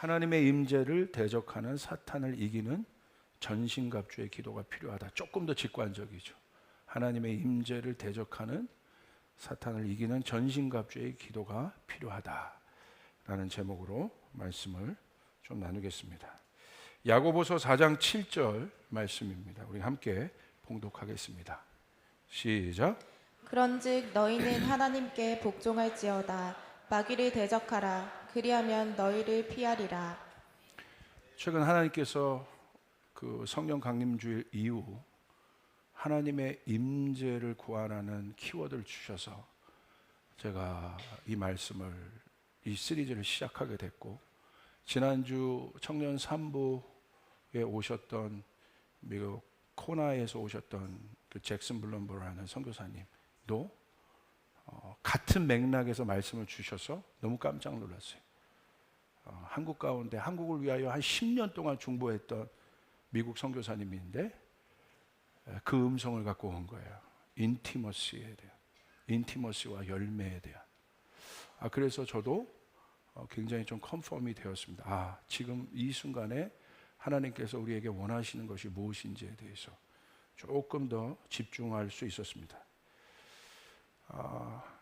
하나님의 임재를 대적하는 사탄을 이기는 전신갑주의 기도가 필요하다. 조금 더 직관적이죠. 하나님의 임재를 대적하는 사탄을 이기는 전신갑주의 기도가 필요하다라는 제목으로 말씀을 좀 나누겠습니다. 야고보서 4장 7절 말씀입니다. 우리 함께 봉독하겠습니다. 시작. 그런즉 너희는 하나님께 복종할지어다. 마귀를 대적하라. 그리하면 너희를 피하리라. 최근 하나님께서 그 성령 강림주일 이후 하나님의 임재를 구하라는 키워드를 주셔서 제가 이 말씀을, 이 시리즈를 시작하게 됐고, 지난주 청년 3부에 오셨던 미국 코나에서 오셨던 그 잭슨 블럼버라는 선교사님도 같은 맥락에서 말씀을 주셔서 너무 깜짝 놀랐어요. 한국 가운데 한국을 위하여 한 10년 동안 중보했던 미국 선교사님인데 그 음성을 갖고 온 거예요. 인티머시에 대한, 인티머시와 열매에 대한. 그래서 저도 굉장히 좀 컨펌이 되었습니다. 지금 이 순간에 하나님께서 우리에게 원하시는 것이 무엇인지에 대해서 조금 더 집중할 수 있었습니다.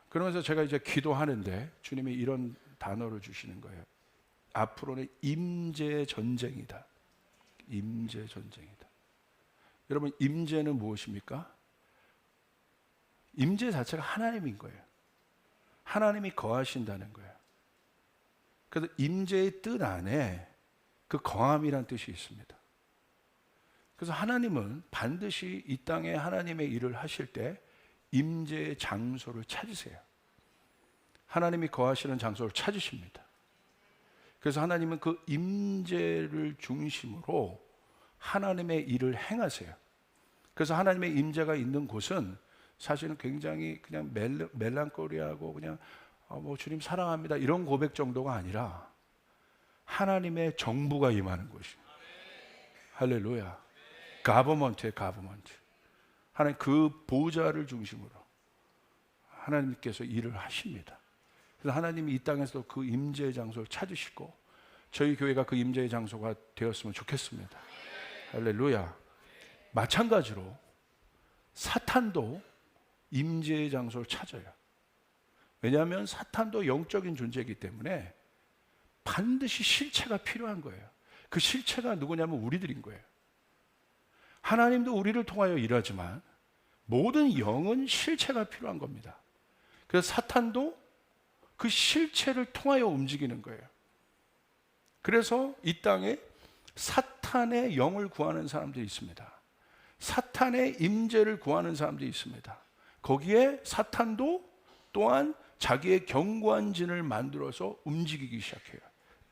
그러면서 제가 이제 기도하는데 주님이 이런 단어를 주시는 거예요. 앞으로는 임재 전쟁이다. 임재 전쟁이다. 여러분, 임재는 무엇입니까? 임재 자체가 하나님인 거예요. 하나님이 거하신다는 거예요. 그래서 임재의 뜻 안에 그 거함이란 뜻이 있습니다. 그래서 하나님은 반드시 이 땅에 하나님의 일을 하실 때 임재의 장소를 찾으세요. 하나님이 거하시는 장소를 찾으십니다. 그래서 하나님은 그 임재를 중심으로 하나님의 일을 행하세요. 그래서 하나님의 임재가 있는 곳은 사실은 굉장히 그냥 멜랑콜리하고 그냥 주님 사랑합니다 이런 고백 정도가 아니라 하나님의 정부가 임하는 곳이에요. 할렐루야. 가버먼트의 가버먼트. 하나님 그 보좌를 중심으로 하나님께서 일을 하십니다. 그래서 하나님이 이 땅에서 그 임재의 장소를 찾으시고 저희 교회가 그 임재의 장소가 되었으면 좋겠습니다. 할렐루야. 마찬가지로 사탄도 임재의 장소를 찾아요. 왜냐하면 사탄도 영적인 존재이기 때문에 반드시 실체가 필요한 거예요. 그 실체가 누구냐면 우리들인 거예요. 하나님도 우리를 통하여 일하지만 모든 영은 실체가 필요한 겁니다. 그래서 사탄도 그 실체를 통하여 움직이는 거예요. 그래서 이 땅에 사탄의 영을 구하는 사람들이 있습니다. 사탄의 임재를 구하는 사람들이 있습니다. 거기에 사탄도 또한 자기의 견고한 진을 만들어서 움직이기 시작해요.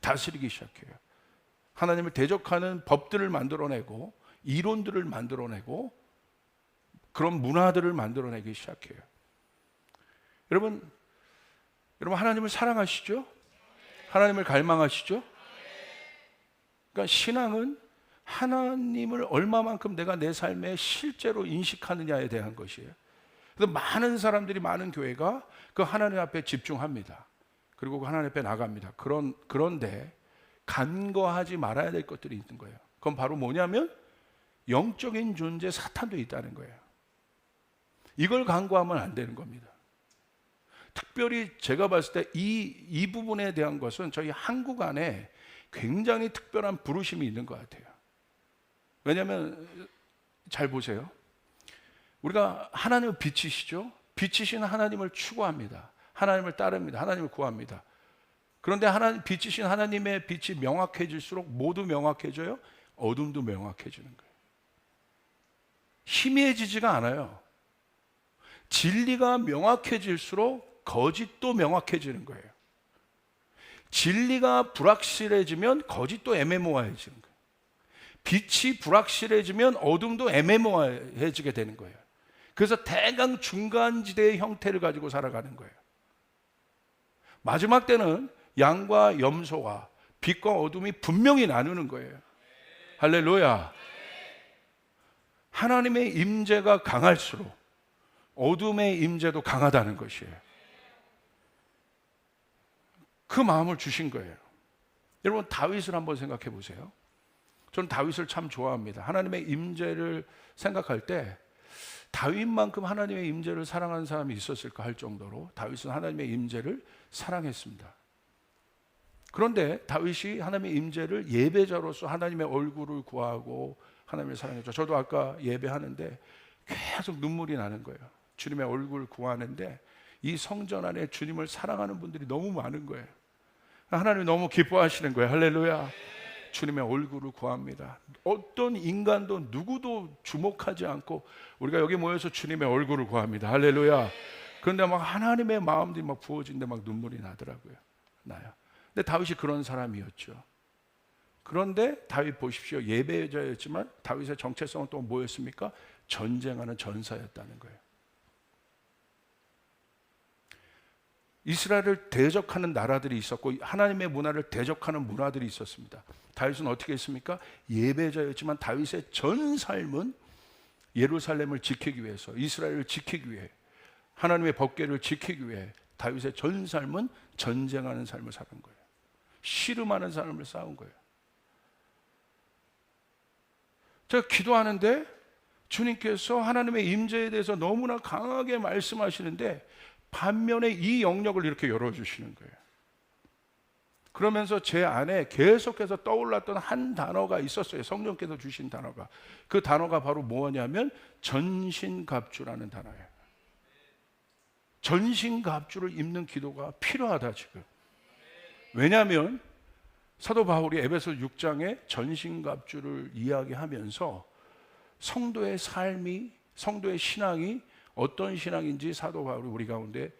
다스리기 시작해요. 하나님을 대적하는 법들을 만들어내고 이론들을 만들어내고 그런 문화들을 만들어내기 시작해요. 여러분 하나님을 사랑하시죠? 하나님을 갈망하시죠? 그러니까 신앙은 하나님을 얼마만큼 내가 내 삶에 실제로 인식하느냐에 대한 것이에요. 그래서 많은 사람들이, 많은 교회가 그 하나님 앞에 집중합니다. 그리고 그 하나님 앞에 나갑니다. 그런데 간과하지 말아야 될 것들이 있는 거예요. 그건 바로 뭐냐면 영적인 존재 사탄도 있다는 거예요. 이걸 간과하면 안 되는 겁니다. 특별히 제가 봤을 때 이 부분에 대한 것은 저희 한국 안에 굉장히 특별한 부르심이 있는 것 같아요. 왜냐하면 잘 보세요. 우리가 하나님을 빛이시죠? 빛이신 하나님을 추구합니다. 하나님을 따릅니다. 하나님을 구합니다. 그런데 빛이신 하나님의 빛이 명확해질수록 모두 명확해져요? 어둠도 명확해지는 거예요. 희미해지지가 않아요. 진리가 명확해질수록 거짓도 명확해지는 거예요. 진리가 불확실해지면 거짓도 애매모호해지는 거예요. 빛이 불확실해지면 어둠도 애매모호해지게 되는 거예요. 그래서 대강 중간지대의 형태를 가지고 살아가는 거예요. 마지막 때는 양과 염소가 빛과 어둠이 분명히 나누는 거예요. 할렐루야. 하나님의 임재가 강할수록 어둠의 임재도 강하다는 것이에요. 그 마음을 주신 거예요. 여러분 다윗을 한번 생각해 보세요. 저는 다윗을 참 좋아합니다. 하나님의 임재를 생각할 때 다윗만큼 하나님의 임재를 사랑하는 사람이 있었을까 할 정도로 다윗은 하나님의 임재를 사랑했습니다. 그런데 다윗이 하나님의 임재를 예배자로서 하나님의 얼굴을 구하고 하나님을 사랑했죠. 저도 아까 예배하는데 계속 눈물이 나는 거예요. 주님의 얼굴을 구하는데 이 성전 안에 주님을 사랑하는 분들이 너무 많은 거예요. 하나님이 너무 기뻐하시는 거예요. 할렐루야. 주님의 얼굴을 구합니다. 어떤 인간도 누구도 주목하지 않고 우리가 여기 모여서 주님의 얼굴을 구합니다. 할렐루야. 그런데 막 하나님의 마음들이 막 부어지는데 막 눈물이 나더라고요. 나요. 근데 다윗이 그런 사람이었죠. 그런데 다윗 보십시오. 예배자였지만 다윗의 정체성은 또 뭐였습니까? 전쟁하는 전사였다는 거예요. 이스라엘을 대적하는 나라들이 있었고 하나님의 문화를 대적하는 문화들이 있었습니다. 다윗은 어떻게 했습니까? 예배자였지만 다윗의 전 삶은 예루살렘을 지키기 위해서, 이스라엘을 지키기 위해, 하나님의 법궤를 지키기 위해 다윗의 전 삶은 전쟁하는 삶을 사는 거예요. 씨름하는 삶을 싸운 거예요. 제가 기도하는데 주님께서 하나님의 임재에 대해서 너무나 강하게 말씀하시는데 반면에 이 영역을 이렇게 열어주시는 거예요. 그러면서 제 안에 계속해서 떠올랐던 한 단어가 있었어요. 성령께서 주신 단어가. 그 단어가 바로 뭐냐면 전신갑주라는 단어예요. 전신갑주를 입는 기도가 필요하다 지금. 왜냐하면 사도 바울이 에베소 6장에 전신갑주를 이야기하면서 성도의 삶이, 성도의 신앙이 어떤 신앙인지 사도 바울이 우리 가운데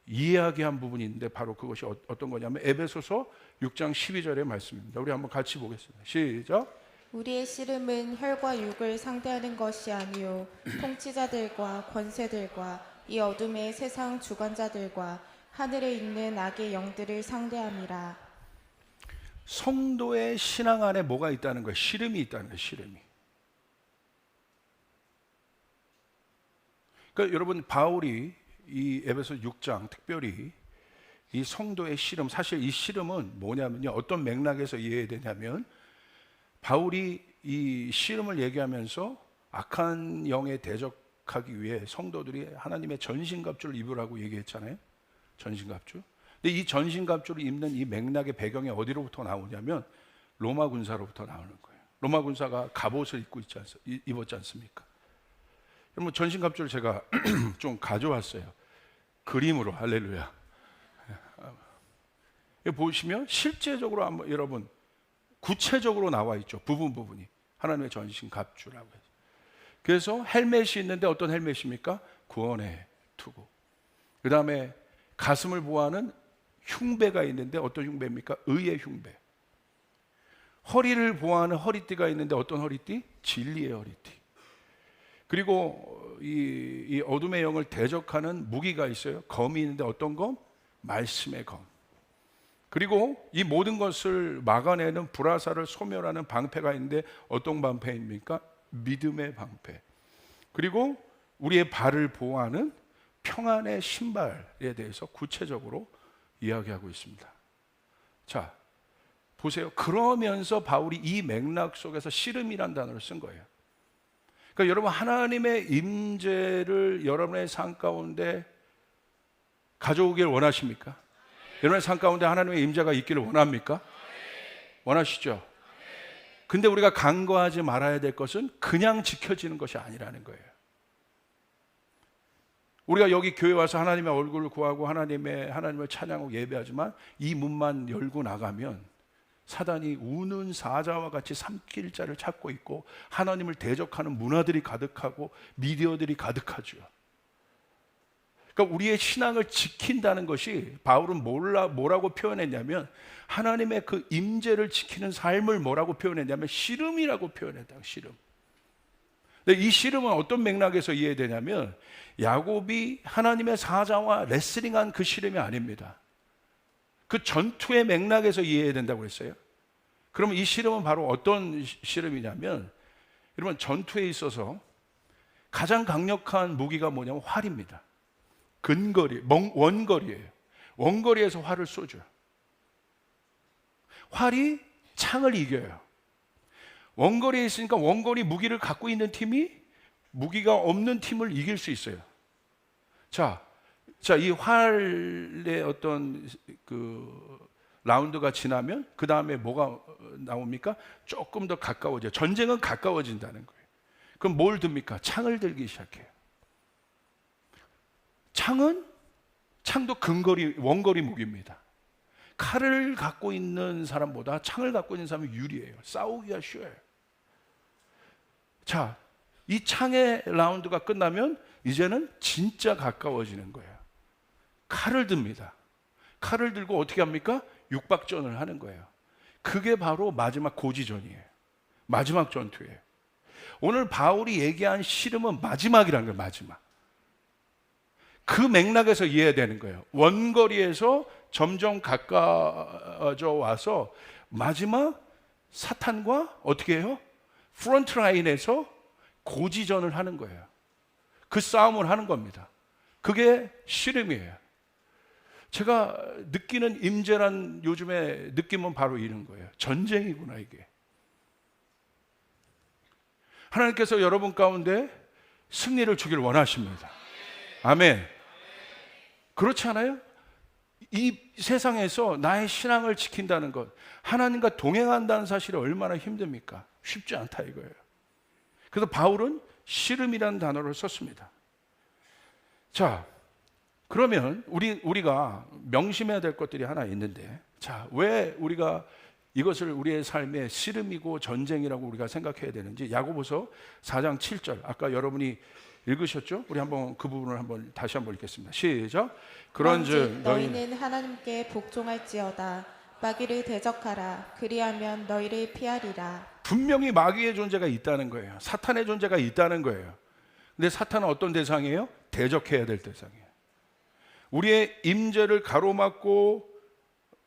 이야기한 부분이 있는데 바로 그것이 어떤 거냐면 에베소서 6장 12절의 말씀입니다. 우리 한번 같이 보겠습니다. 시작. 우리의 씨름은 혈과 육을 상대하는 것이 아니요 통치자들과 권세들과 이 어둠의 세상 주관자들과 하늘에 있는 악의 영들을 상대함이라. 성도의 신앙 안에 뭐가 있다는 거예요? 씨름이 있다는 거예요. 씨름이. 그러니까 여러분 바울이 이 에베소 6장 특별히 이 성도의 씨름, 사실 이 씨름은 뭐냐면요, 어떤 맥락에서 이해해야 되냐면 바울이 이 씨름을 얘기하면서 악한 영에 대적하기 위해 성도들이 하나님의 전신갑주를 입으라고 얘기했잖아요. 전신갑주. 근데 이 전신갑주를 입는 이 맥락의 배경이 어디로부터 나오냐면 로마 군사로부터 나오는 거예요. 로마 군사가 갑옷을 입었지 않습니까? 그럼 전신갑주를 제가 좀 가져왔어요. 그림으로. 할렐루야. 여기 보시면 실제적으로 한번 여러분 구체적으로 나와 있죠. 부분이 하나님의 전신갑주라고 해서. 그래서 헬멧이 있는데 어떤 헬멧입니까? 구원의 투구. 그 다음에 가슴을 보호하는 흉배가 있는데 어떤 흉배입니까? 의의 흉배. 허리를 보호하는 허리띠가 있는데 어떤 허리띠? 진리의 허리띠. 그리고 이 어둠의 영을 대적하는 무기가 있어요. 검이 있는데 어떤 검? 말씀의 검. 그리고 이 모든 것을 막아내는 불화살을 소멸하는 방패가 있는데 어떤 방패입니까? 믿음의 방패. 그리고 우리의 발을 보호하는 평안의 신발에 대해서 구체적으로 이야기하고 있습니다. 자, 보세요. 그러면서 바울이 이 맥락 속에서 씨름이라는 단어를 쓴 거예요. 그러니까 여러분 하나님의 임재를 여러분의 삶 가운데 가져오길 원하십니까? 여러분의 삶 가운데 하나님의 임재가 있기를 원합니까? 원하시죠? 근데 우리가 간과하지 말아야 될 것은 그냥 지켜지는 것이 아니라는 거예요. 우리가 여기 교회 와서 하나님의 얼굴을 구하고 하나님을 찬양하고 예배하지만 이 문만 열고 나가면 사단이 우는 사자와 같이 삼킬 자를 찾고 있고 하나님을 대적하는 문화들이 가득하고 미디어들이 가득하죠. 그러니까 우리의 신앙을 지킨다는 것이 바울은 뭐라고 표현했냐면 하나님의 그 임재를 지키는 삶을 뭐라고 표현했냐면 씨름이라고 표현했다. 씨름. 근데 이 씨름은 어떤 맥락에서 이해되냐면 야곱이 하나님의 사자와 레슬링한 그 씨름이 아닙니다. 그 전투의 맥락에서 이해해야 된다고 했어요. 그러면 이 씨름은 바로 어떤 씨름이냐면 여러분 전투에 있어서 가장 강력한 무기가 뭐냐면 활입니다. 원거리예요. 원거리에서 활을 쏘죠. 활이 창을 이겨요. 원거리에 있으니까 원거리 무기를 갖고 있는 팀이 무기가 없는 팀을 이길 수 있어요. 자, 이 활의 어떤 그 라운드가 지나면 그 다음에 뭐가 나옵니까? 조금 더 가까워져요. 전쟁은 가까워진다는 거예요. 그럼 뭘 듭니까? 창을 들기 시작해요. 창도 원거리 무기입니다. 칼을 갖고 있는 사람보다 창을 갖고 있는 사람이 유리해요. 싸우기가 쉬워요. 자, 이 창의 라운드가 끝나면 이제는 진짜 가까워지는 거예요. 칼을 듭니다. 칼을 들고 어떻게 합니까? 육박전을 하는 거예요. 그게 바로 마지막 고지전이에요. 마지막 전투예요. 오늘 바울이 얘기한 씨름은 마지막이라는 거예요. 마지막. 그 맥락에서 이해해야 되는 거예요. 원거리에서 점점 가까워져 와서 마지막 사탄과 어떻게 해요? 프론트 라인에서 고지전을 하는 거예요. 그 싸움을 하는 겁니다. 그게 씨름이에요. 제가 느끼는 임재란 요즘에 느낌은 바로 이런 거예요. 전쟁이구나 이게. 하나님께서 여러분 가운데 승리를 주길 원하십니다. 아멘. 그렇지 않아요? 이 세상에서 나의 신앙을 지킨다는 것, 하나님과 동행한다는 사실이 얼마나 힘듭니까? 쉽지 않다 이거예요. 그래서 바울은 씨름이라는 단어를 썼습니다. 자, 그러면 우리가 명심해야 될 것들이 하나 있는데, 자, 왜 우리가 이것을 우리의 삶의 씨름이고 전쟁이라고 우리가 생각해야 되는지, 야고보서 4장 7절, 아까 여러분이 읽으셨죠? 우리 한번 그 부분을 한번 다시 한번 읽겠습니다. 시작. 그런즉 너희는 하나님께 복종할지어다. 마귀를 대적하라. 그리하면 너희를 피하리라. 분명히 마귀의 존재가 있다는 거예요. 사탄의 존재가 있다는 거예요. 근데 사탄은 어떤 대상이에요? 대적해야 될 대상이에요. 우리의 임재를 가로막고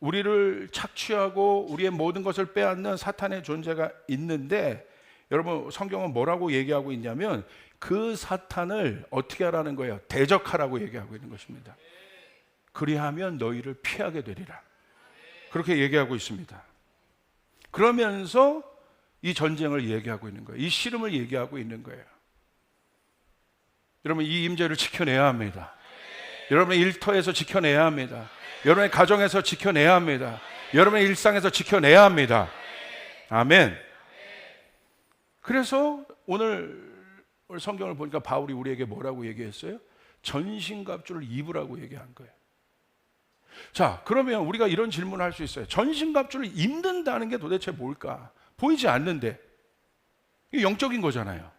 우리를 착취하고 우리의 모든 것을 빼앗는 사탄의 존재가 있는데, 여러분 성경은 뭐라고 얘기하고 있냐면 그 사탄을 어떻게 하라는 거예요? 대적하라고 얘기하고 있는 것입니다. 그리하면 너희를 피하게 되리라. 그렇게 얘기하고 있습니다. 그러면서 이 전쟁을 얘기하고 있는 거예요. 이 씨름을 얘기하고 있는 거예요. 여러분 이 임재를 지켜내야 합니다. 여러분의 일터에서 지켜내야 합니다. 여러분의 가정에서 지켜내야 합니다. 여러분의 일상에서 지켜내야 합니다. 아멘. 그래서 오늘 성경을 보니까 바울이 우리에게 뭐라고 얘기했어요? 전신갑주를 입으라고 얘기한 거예요. 자, 그러면 우리가 이런 질문을 할 수 있어요. 전신갑주를 입는다는 게 도대체 뭘까? 보이지 않는데 이게 영적인 거잖아요.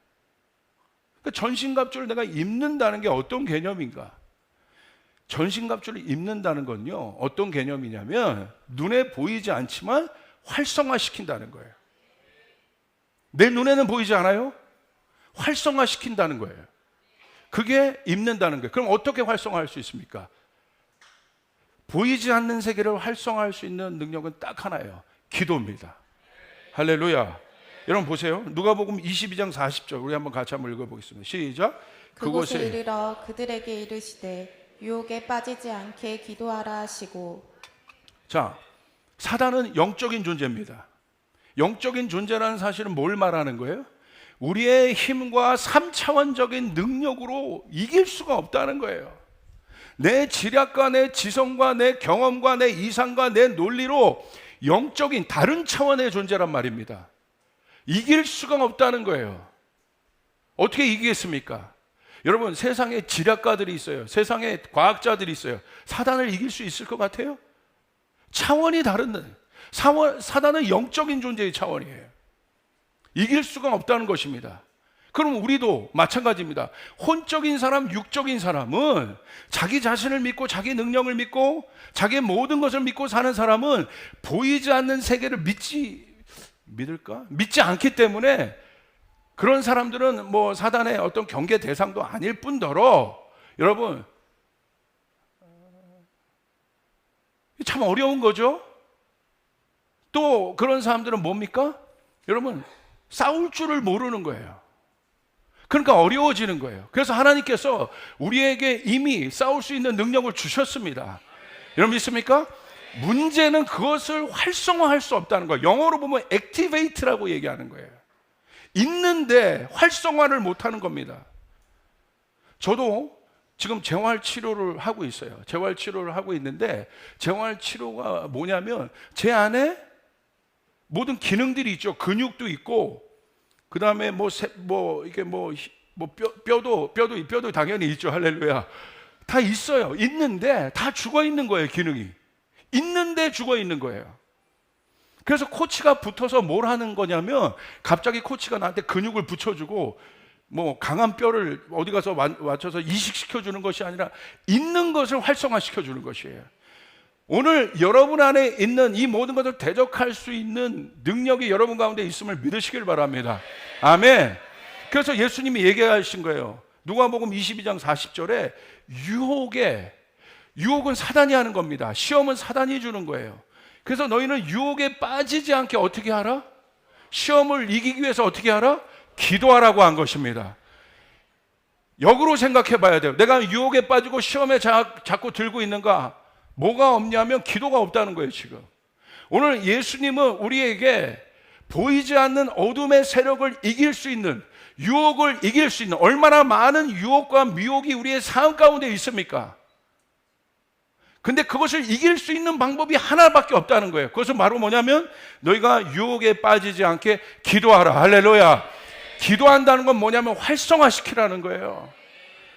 그러니까 전신갑주를 내가 입는다는 게 어떤 개념인가? 전신갑주를 입는다는 건요, 어떤 개념이냐면 눈에 보이지 않지만 활성화시킨다는 거예요. 내 눈에는 보이지 않아요? 활성화시킨다는 거예요. 그게 입는다는 거예요. 그럼 어떻게 활성화할 수 있습니까? 보이지 않는 세계를 활성화할 수 있는 능력은 딱 하나예요. 기도입니다. 할렐루야. 여러분 보세요. 누가복음 22장 40절 우리 한번 같이 한번 읽어보겠습니다. 시작. 그곳에 이르러 그들에게 이르시되 유혹에 빠지지 않게 기도하라 하시고. 자, 사단은 영적인 존재입니다. 영적인 존재라는 사실은 뭘 말하는 거예요? 우리의 힘과 3차원적인 능력으로 이길 수가 없다는 거예요. 내 지략과 내 지성과 내 경험과 내 이상과 내 논리로 영적인 다른 차원의 존재란 말입니다. 이길 수가 없다는 거예요. 어떻게 이기겠습니까? 여러분 세상에 지략가들이 있어요. 세상에 과학자들이 있어요. 사단을 이길 수 있을 것 같아요? 차원이 다른, 사단은 영적인 존재의 차원이에요. 이길 수가 없다는 것입니다. 그럼 우리도 마찬가지입니다. 혼적인 사람, 육적인 사람은 자기 자신을 믿고 자기 능력을 믿고 자기의 모든 것을 믿고 사는 사람은 보이지 않는 세계를 믿을까? 믿지 않기 때문에 그런 사람들은 뭐 사단의 어떤 경계 대상도 아닐 뿐더러 여러분 참 어려운 거죠. 또 그런 사람들은 뭡니까? 여러분 싸울 줄을 모르는 거예요. 그러니까 어려워지는 거예요. 그래서 하나님께서 우리에게 이미 싸울 수 있는 능력을 주셨습니다. 여러분 믿습니까? 문제는 그것을 활성화할 수 없다는 거예요. 영어로 보면 activate라고 얘기하는 거예요. 있는데 활성화를 못하는 겁니다. 저도 지금 재활치료를 하고 있어요. 재활치료를 하고 있는데 재활치료가 뭐냐면 제 안에 모든 기능들이 있죠. 근육도 있고 그 다음에 뼈도 당연히 있죠. 할렐루야. 다 있어요. 있는데 다 죽어 있는 거예요. 기능이 있는데 죽어 있는 거예요. 그래서 코치가 붙어서 뭘 하는 거냐면 갑자기 코치가 나한테 근육을 붙여주고 뭐 강한 뼈를 어디 가서 맞춰서 이식시켜 주는 것이 아니라 있는 것을 활성화시켜 주는 것이에요. 오늘 여러분 안에 있는 이 모든 것을 대적할 수 있는 능력이 여러분 가운데 있음을 믿으시길 바랍니다. 아멘. 그래서 예수님이 얘기하신 거예요. 누가복음 22장 40절에 유혹은 사단이 하는 겁니다. 시험은 사단이 주는 거예요. 그래서 너희는 유혹에 빠지지 않게 어떻게 하라? 시험을 이기기 위해서 어떻게 하라? 기도하라고 한 것입니다. 역으로 생각해 봐야 돼요. 내가 유혹에 빠지고 시험에 자꾸 들고 있는가? 뭐가 없냐면 기도가 없다는 거예요. 지금 오늘 예수님은 우리에게 보이지 않는 어둠의 세력을 이길 수 있는, 유혹을 이길 수 있는, 얼마나 많은 유혹과 미혹이 우리의 삶 가운데 있습니까? 근데 그것을 이길 수 있는 방법이 하나밖에 없다는 거예요. 그것은 바로 뭐냐면 너희가 유혹에 빠지지 않게 기도하라. 할렐루야. 기도한다는 건 뭐냐면 활성화시키라는 거예요.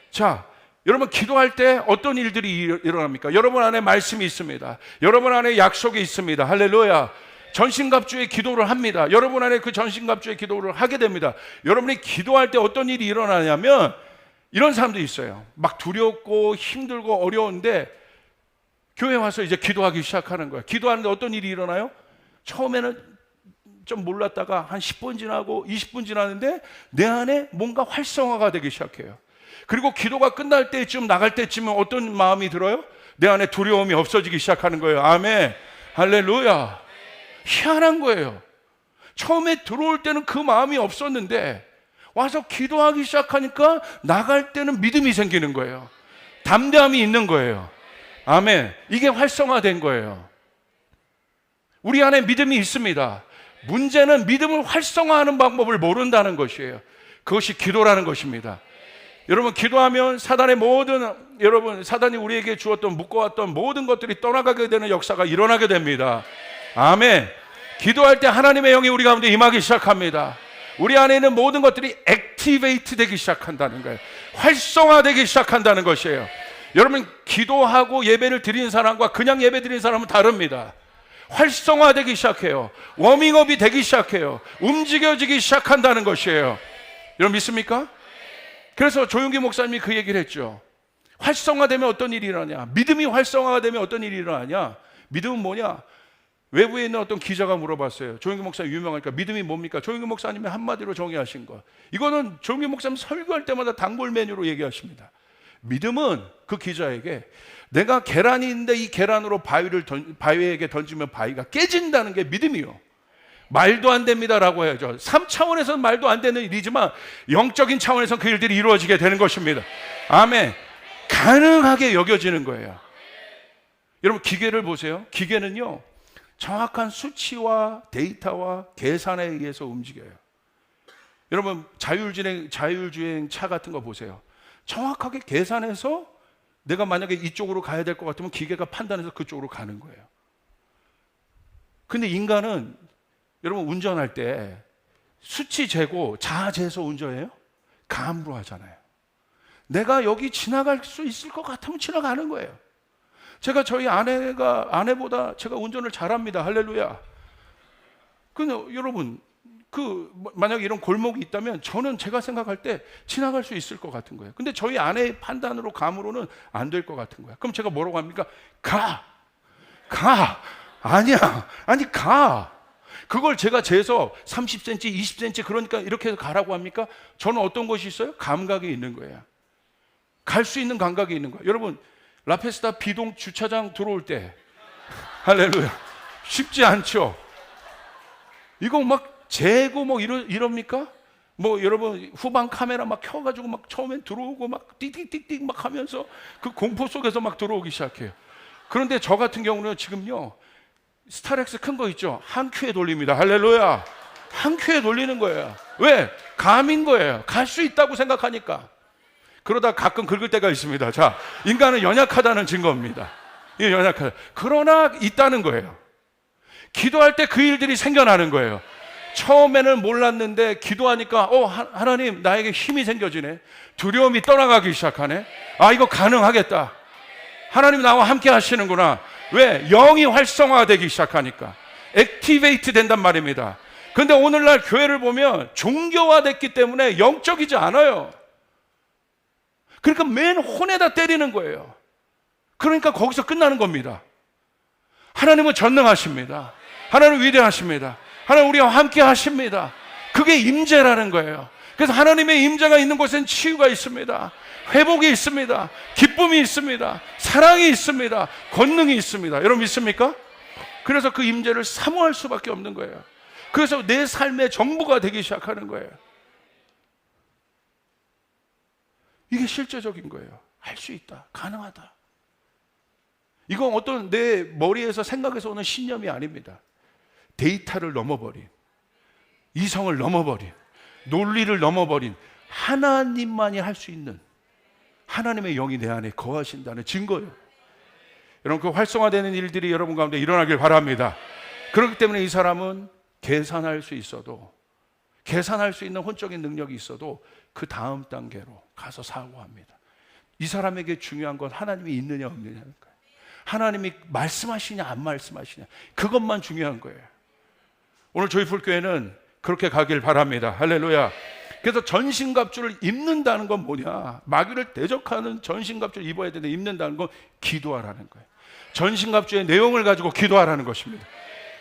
자, 여러분 기도할 때 어떤 일들이 일어납니까? 여러분 안에 말씀이 있습니다. 여러분 안에 약속이 있습니다. 할렐루야. 전신갑주의 기도를 합니다. 여러분 안에 그 전신갑주의 기도를 하게 됩니다. 여러분이 기도할 때 어떤 일이 일어나냐면 이런 사람도 있어요. 막 두렵고 힘들고 어려운데 교회 와서 이제 기도하기 시작하는 거예요. 기도하는데 어떤 일이 일어나요? 처음에는 좀 몰랐다가 한 10분 지나고 20분 지나는데 내 안에 뭔가 활성화가 되기 시작해요. 그리고 기도가 끝날 때쯤 나갈 때쯤은 어떤 마음이 들어요? 내 안에 두려움이 없어지기 시작하는 거예요. 아멘. 할렐루야. 희한한 거예요. 처음에 들어올 때는 그 마음이 없었는데 와서 기도하기 시작하니까 나갈 때는 믿음이 생기는 거예요. 담대함이 있는 거예요. 아멘. 이게 활성화된 거예요. 우리 안에 믿음이 있습니다. 문제는 믿음을 활성화하는 방법을 모른다는 것이에요. 그것이 기도라는 것입니다. 여러분 기도하면 사단이 우리에게 주었던 묶어왔던 모든 것들이 떠나가게 되는 역사가 일어나게 됩니다. 아멘. 기도할 때 하나님의 영이 우리 가운데 임하기 시작합니다. 우리 안에 있는 모든 것들이 액티베이트 되기 시작한다는 거예요. 활성화되기 시작한다는 것이에요. 여러분 기도하고 예배를 드리는 사람과 그냥 예배 드리는 사람은 다릅니다. 활성화되기 시작해요. 워밍업이 되기 시작해요. 움직여지기 시작한다는 것이에요. 여러분 믿습니까? 그래서 조용기 목사님이 그 얘기를 했죠. 활성화되면 어떤 일이 일어나냐? 믿음이 활성화가 되면 어떤 일이 일어나냐? 믿음은 뭐냐? 외부에 있는 어떤 기자가 물어봤어요. 조용기 목사님 유명하니까 믿음이 뭡니까? 조용기 목사님이 한마디로 정의하신 거. 이거는 조용기 목사님 설교할 때마다 단골 메뉴로 얘기하십니다. 믿음은 그 기자에게 내가 계란이 있는데 이 계란으로 바위에게 던지면 바위가 깨진다는 게 믿음이요. 말도 안 됩니다라고 해야죠. 3차원에서는 말도 안 되는 일이지만 영적인 차원에서는 그 일들이 이루어지게 되는 것입니다. 아멘. 가능하게 여겨지는 거예요. 여러분 기계를 보세요. 기계는요 정확한 수치와 데이터와 계산에 의해서 움직여요. 여러분 자율주행 차 같은 거 보세요. 정확하게 계산해서 내가 만약에 이쪽으로 가야 될 것 같으면 기계가 판단해서 그쪽으로 가는 거예요. 근데 인간은 여러분 운전할 때 수치 재고 자아 재서 운전해요? 감으로 하잖아요. 내가 여기 지나갈 수 있을 것 같으면 지나가는 거예요. 제가 저희 아내보다 제가 운전을 잘합니다. 할렐루야. 근데 여러분 만약에 이런 골목이 있다면 저는 제가 생각할 때 지나갈 수 있을 것 같은 거예요. 근데 저희 아내의 판단으로 감으로는 안 될 것 같은 거예요. 그럼 제가 뭐라고 합니까? 가. 아니 가. 그걸 제가 재서 30cm, 20cm 그러니까 이렇게 해서 가라고 합니까? 저는 어떤 것이 있어요? 감각이 있는 거예요. 갈 수 있는 감각이 있는 거예요. 여러분 라페스타 비동 주차장 들어올 때 할렐루야 쉽지 않죠. 이거 막 재고 뭐 이럽니까? 뭐 여러분 후방 카메라 막 켜가지고 막 처음엔 들어오고 막 띡띡띡띡 막 하면서 그 공포 속에서 막 들어오기 시작해요. 그런데 저 같은 경우는 지금요, 스타렉스 큰 거 있죠? 한 큐에 돌립니다. 할렐루야. 한 큐에 돌리는 거예요. 왜? 감인 거예요. 갈 수 있다고 생각하니까. 그러다 가끔 긁을 때가 있습니다. 자, 인간은 연약하다는 증거입니다. 이 연약하다. 그러나 있다는 거예요. 기도할 때 그 일들이 생겨나는 거예요. 처음에는 몰랐는데 기도하니까 하나님 나에게 힘이 생겨지네. 두려움이 떠나가기 시작하네. 아, 이거 가능하겠다. 하나님 나와 함께 하시는구나. 왜? 영이 활성화되기 시작하니까. 액티베이트 된단 말입니다. 근데 오늘날 교회를 보면 종교화됐기 때문에 영적이지 않아요. 그러니까 맨 혼에다 때리는 거예요. 그러니까 거기서 끝나는 겁니다. 하나님은 전능하십니다. 하나님은 위대하십니다. 하나님 우리와 함께 하십니다. 그게 임재라는 거예요. 그래서 하나님의 임재가 있는 곳엔 치유가 있습니다. 회복이 있습니다. 기쁨이 있습니다. 사랑이 있습니다. 권능이 있습니다. 여러분 믿습니까? 그래서 그 임재를 사모할 수밖에 없는 거예요. 그래서 내 삶의 전부가 되기 시작하는 거예요. 이게 실제적인 거예요. 할 수 있다. 가능하다. 이건 어떤 내 머리에서 생각에서 오는 신념이 아닙니다. 데이터를 넘어버린, 이성을 넘어버린, 논리를 넘어버린 하나님만이 할 수 있는 하나님의 영이 내 안에 거하신다는 증거예요. 여러분 그 활성화되는 일들이 여러분 가운데 일어나길 바랍니다. 그렇기 때문에 이 사람은 계산할 수 있어도, 계산할 수 있는 혼적인 능력이 있어도 그 다음 단계로 가서 사고합니다. 이 사람에게 중요한 건 하나님이 있느냐 없느냐는 거예요. 하나님이 말씀하시냐 안 말씀하시냐, 그것만 중요한 거예요. 오늘 조이풀 교회는 그렇게 가길 바랍니다. 할렐루야. 그래서 전신갑주를 입는다는 건 뭐냐? 마귀를 대적하는 전신갑주를 입어야 되는데, 입는다는 건 기도하라는 거예요. 전신갑주의 내용을 가지고 기도하라는 것입니다.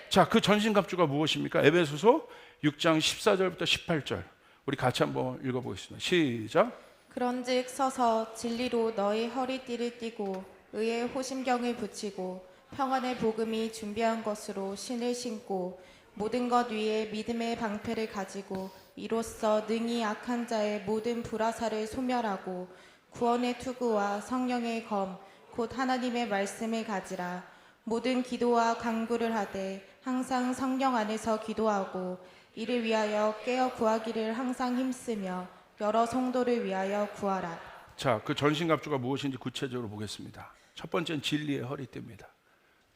자, 그 전신갑주가 무엇입니까? 에베소서 6장 14절부터 18절 우리 같이 한번 읽어보겠습니다. 시작. 그런즉 서서 진리로 너희 허리띠를 띠고 의의 호심경을 붙이고 평안의 복음이 준비한 것으로 신을 신고 모든 것 위에 믿음의 방패를 가지고 이로써 능히 악한 자의 모든 불화살을 소멸하고 구원의 투구와 성령의 검 곧 하나님의 말씀을 가지라. 모든 기도와 간구를 하되 항상 성령 안에서 기도하고 이를 위하여 깨어 구하기를 항상 힘쓰며 여러 성도를 위하여 구하라. 자, 그 전신갑주가 무엇인지 구체적으로 보겠습니다. 첫 번째는 진리의 허리띠입니다.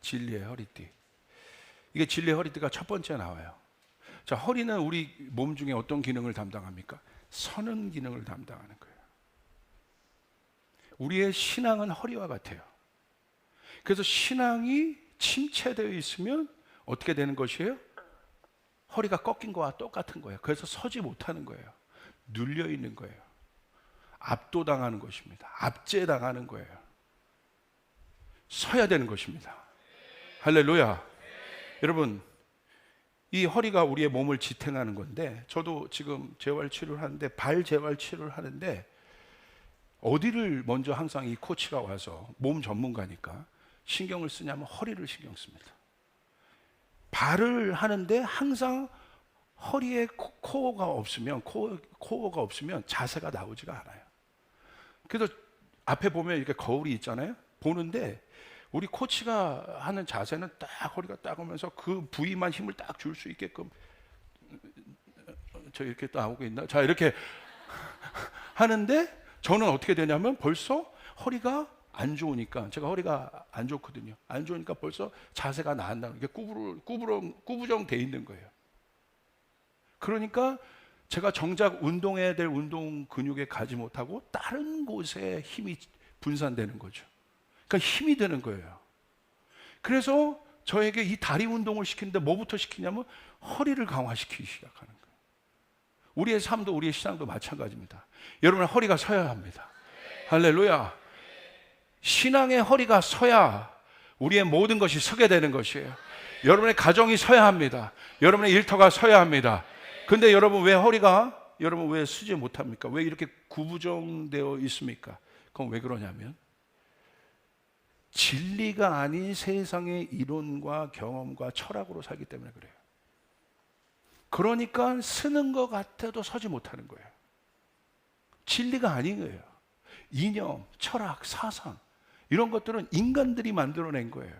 진리의 허리띠. 이게 진리의 허리띠가 첫 번째 나와요. 자, 허리는 우리 몸 중에 어떤 기능을 담당합니까? 서는 기능을 담당하는 거예요. 우리의 신앙은 허리와 같아요. 그래서 신앙이 침체되어 있으면 어떻게 되는 것이에요? 허리가 꺾인 거와 똑같은 거예요. 그래서 서지 못하는 거예요. 눌려 있는 거예요. 압도당하는 것입니다. 압제당하는 거예요. 서야 되는 것입니다. 할렐루야. 여러분, 이 허리가 우리의 몸을 지탱하는 건데, 저도 지금 재활치료를 하는데, 발 재활치료를 하는데, 어디를 먼저 항상 이 코치가 와서, 몸 전문가니까 신경을 쓰냐면 허리를 신경 씁니다. 발을 하는데 항상 허리에 코어가 없으면, 코어가 없으면 자세가 나오지가 않아요. 그래서 앞에 보면 이렇게 거울이 있잖아요. 보는데 우리 코치가 하는 자세는 딱 허리가 딱 오면서 그 부위만 힘을 딱 줄 수 있게끔, 저 이렇게 나오고 있나? 자, 이렇게 하는데 저는 어떻게 되냐면 벌써 허리가 안 좋으니까, 제가 허리가 안 좋거든요. 안 좋으니까 벌써 자세가 나안나고 이게 꾸부정 돼 있는 거예요. 그러니까 제가 정작 운동해야 될 운동 근육에 가지 못하고 다른 곳에 힘이 분산되는 거죠. 그러니까 힘이 되는 거예요. 그래서 저에게 이 다리 운동을 시키는데 뭐부터 시키냐면 허리를 강화시키기 시작하는 거예요. 우리의 삶도 우리의 신앙도 마찬가지입니다. 여러분, 허리가 서야 합니다. 할렐루야. 신앙의 허리가 서야 우리의 모든 것이 서게 되는 것이에요. 여러분의 가정이 서야 합니다. 여러분의 일터가 서야 합니다. 근데 여러분 왜 서지 못합니까? 왜 이렇게 구부정되어 있습니까? 그건 왜 그러냐면 진리가 아닌 세상의 이론과 경험과 철학으로 살기 때문에 그래요. 그러니까 쓰는 것 같아도 서지 못하는 거예요. 진리가 아닌 거예요. 이념, 철학, 사상, 이런 것들은 인간들이 만들어낸 거예요.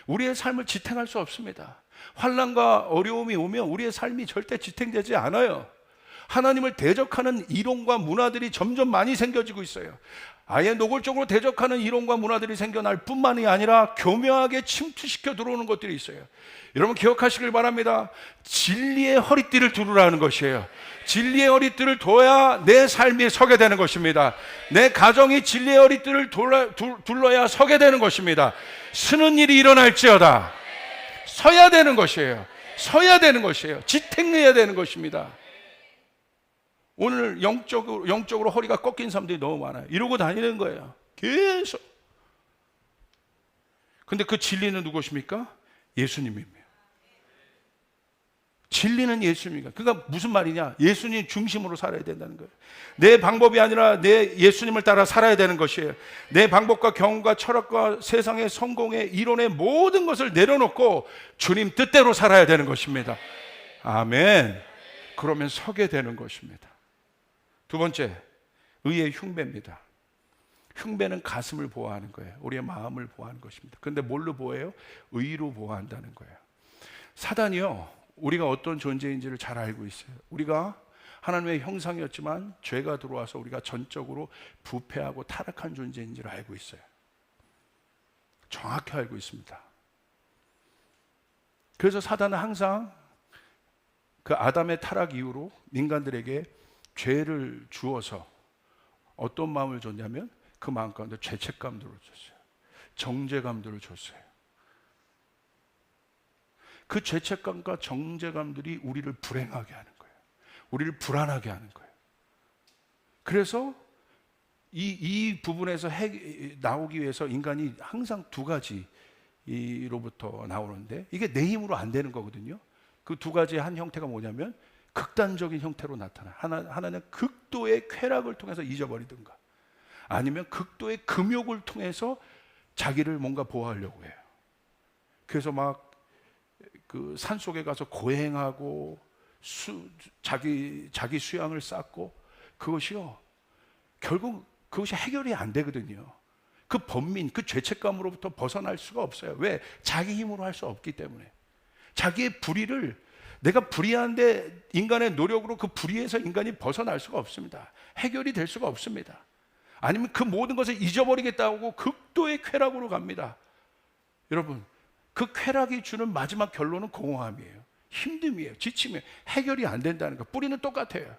우리의 삶을 지탱할 수 없습니다. 환난과 어려움이 오면 우리의 삶이 절대 지탱되지 않아요. 하나님을 대적하는 이론과 문화들이 점점 많이 생겨지고 있어요. 아예 노골적으로 대적하는 이론과 문화들이 생겨날 뿐만이 아니라 교묘하게 침투시켜 들어오는 것들이 있어요. 여러분 기억하시길 바랍니다. 진리의 허리띠를 두르라는 것이에요. 진리의 허리띠를 둬야 내 삶이 서게 되는 것입니다. 내 가정이 진리의 허리띠를 둘러야 서게 되는 것입니다. 쓰는 일이 일어날지어다. 서야 되는 것이에요. 서야 되는 것이에요. 지탱해야 되는 것입니다. 오늘 영적으로 허리가 꺾인 사람들이 너무 많아요. 이러고 다니는 거예요. 계속. 근데 그 진리는 누구십니까? 예수님입니다. 진리는 예수님입니다. 그러니까 무슨 말이냐? 예수님 중심으로 살아야 된다는 거예요. 내 방법이 아니라 내 예수님을 따라 살아야 되는 것이에요. 내 방법과 경험과 철학과 세상의 성공의 이론의 모든 것을 내려놓고 주님 뜻대로 살아야 되는 것입니다. 아멘. 그러면 서게 되는 것입니다. 두 번째, 의의 흉배입니다. 흉배는 가슴을 보호하는 거예요. 우리의 마음을 보호하는 것입니다. 그런데 뭘로 보호해요? 의로 보호한다는 거예요. 사단이요, 우리가 어떤 존재인지를 잘 알고 있어요. 우리가 하나님의 형상이었지만 죄가 들어와서 우리가 전적으로 부패하고 타락한 존재인지를 알고 있어요. 정확히 알고 있습니다. 그래서 사단은 항상 그 아담의 타락 이후로 인간들에게 죄를 주어서 어떤 마음을 줬냐면 그 마음 가운데 죄책감들을 줬어요. 정죄감들을 줬어요. 그 죄책감과 정죄감들이 우리를 불행하게 하는 거예요. 우리를 불안하게 하는 거예요. 그래서 이 부분에서 나오기 위해서 인간이 항상 두 가지로부터 나오는데 이게 내 힘으로 안 되는 거거든요. 그 두 가지의 한 형태가 뭐냐면 극단적인 형태로 나타나. 하나는 극도의 쾌락을 통해서 잊어버리든가 아니면 극도의 금욕을 통해서 자기를 뭔가 보호하려고 해요. 그래서 막 그 산속에 가서 고행하고 자기 수양을 쌓고 그것이요. 결국 그것이 해결이 안 되거든요. 그 번민, 그 죄책감으로부터 벗어날 수가 없어요. 왜? 자기 힘으로 할 수 없기 때문에. 자기의 불의를 내가 불의한데 인간의 노력으로 그 불의에서 인간이 벗어날 수가 없습니다. 해결이 될 수가 없습니다. 아니면 그 모든 것을 잊어버리겠다고 극도의 쾌락으로 갑니다. 여러분, 그 쾌락이 주는 마지막 결론은 공허함이에요. 힘듦이에요. 지침이에요. 해결이 안 된다는 거. 뿌리는 똑같아요.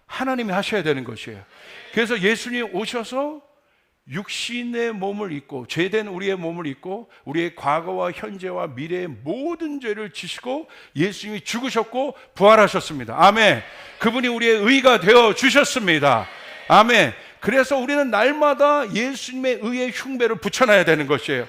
하나님이 하셔야 되는 것이에요. 그래서 예수님 오셔서 육신의 몸을 입고 죄된 우리의 몸을 입고 우리의 과거와 현재와 미래의 모든 죄를 지시고 예수님이 죽으셨고 부활하셨습니다. 아멘. 그분이 우리의 의가 되어 주셨습니다. 아멘. 그래서 우리는 날마다 예수님의 의의 흉배를 붙여놔야 되는 것이에요.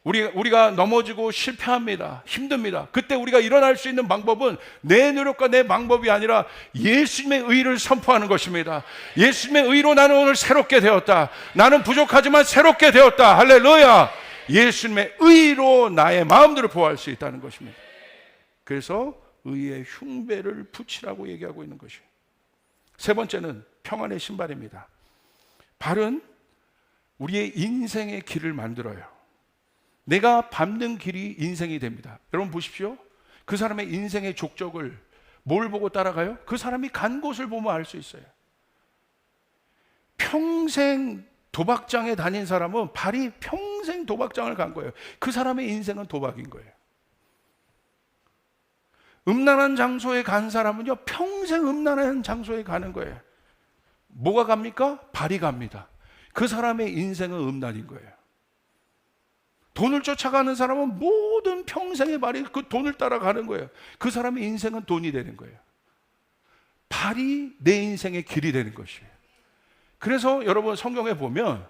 우리가 넘어지고 실패합니다. 힘듭니다. 그때 우리가 일어날 수 있는 방법은 내 노력과 내 방법이 아니라 예수님의 의를 선포하는 것입니다. 예수님의 의로 나는 오늘 새롭게 되었다. 나는 부족하지만 새롭게 되었다. 할렐루야. 예수님의 의로 나의 마음들을 보호할 수 있다는 것입니다. 그래서 의의 흉배를 붙이라고 얘기하고 있는 것이에요. 세 번째는 평안의 신발입니다. 발은 우리의 인생의 길을 만들어요. 내가 밟는 길이 인생이 됩니다. 여러분 보십시오. 그 사람의 인생의 족적을 뭘 보고 따라가요? 그 사람이 간 곳을 보면 알 수 있어요. 평생 도박장에 다닌 사람은 발이 평생 도박장을 간 거예요. 그 사람의 인생은 도박인 거예요. 음란한 장소에 간 사람은요, 평생 음란한 장소에 가는 거예요. 뭐가 갑니까? 발이 갑니다. 그 사람의 인생은 음란인 거예요. 돈을 쫓아가는 사람은 모든 평생의 발이 그 돈을 따라가는 거예요. 그 사람의 인생은 돈이 되는 거예요. 발이 내 인생의 길이 되는 것이에요. 그래서 여러분 성경에 보면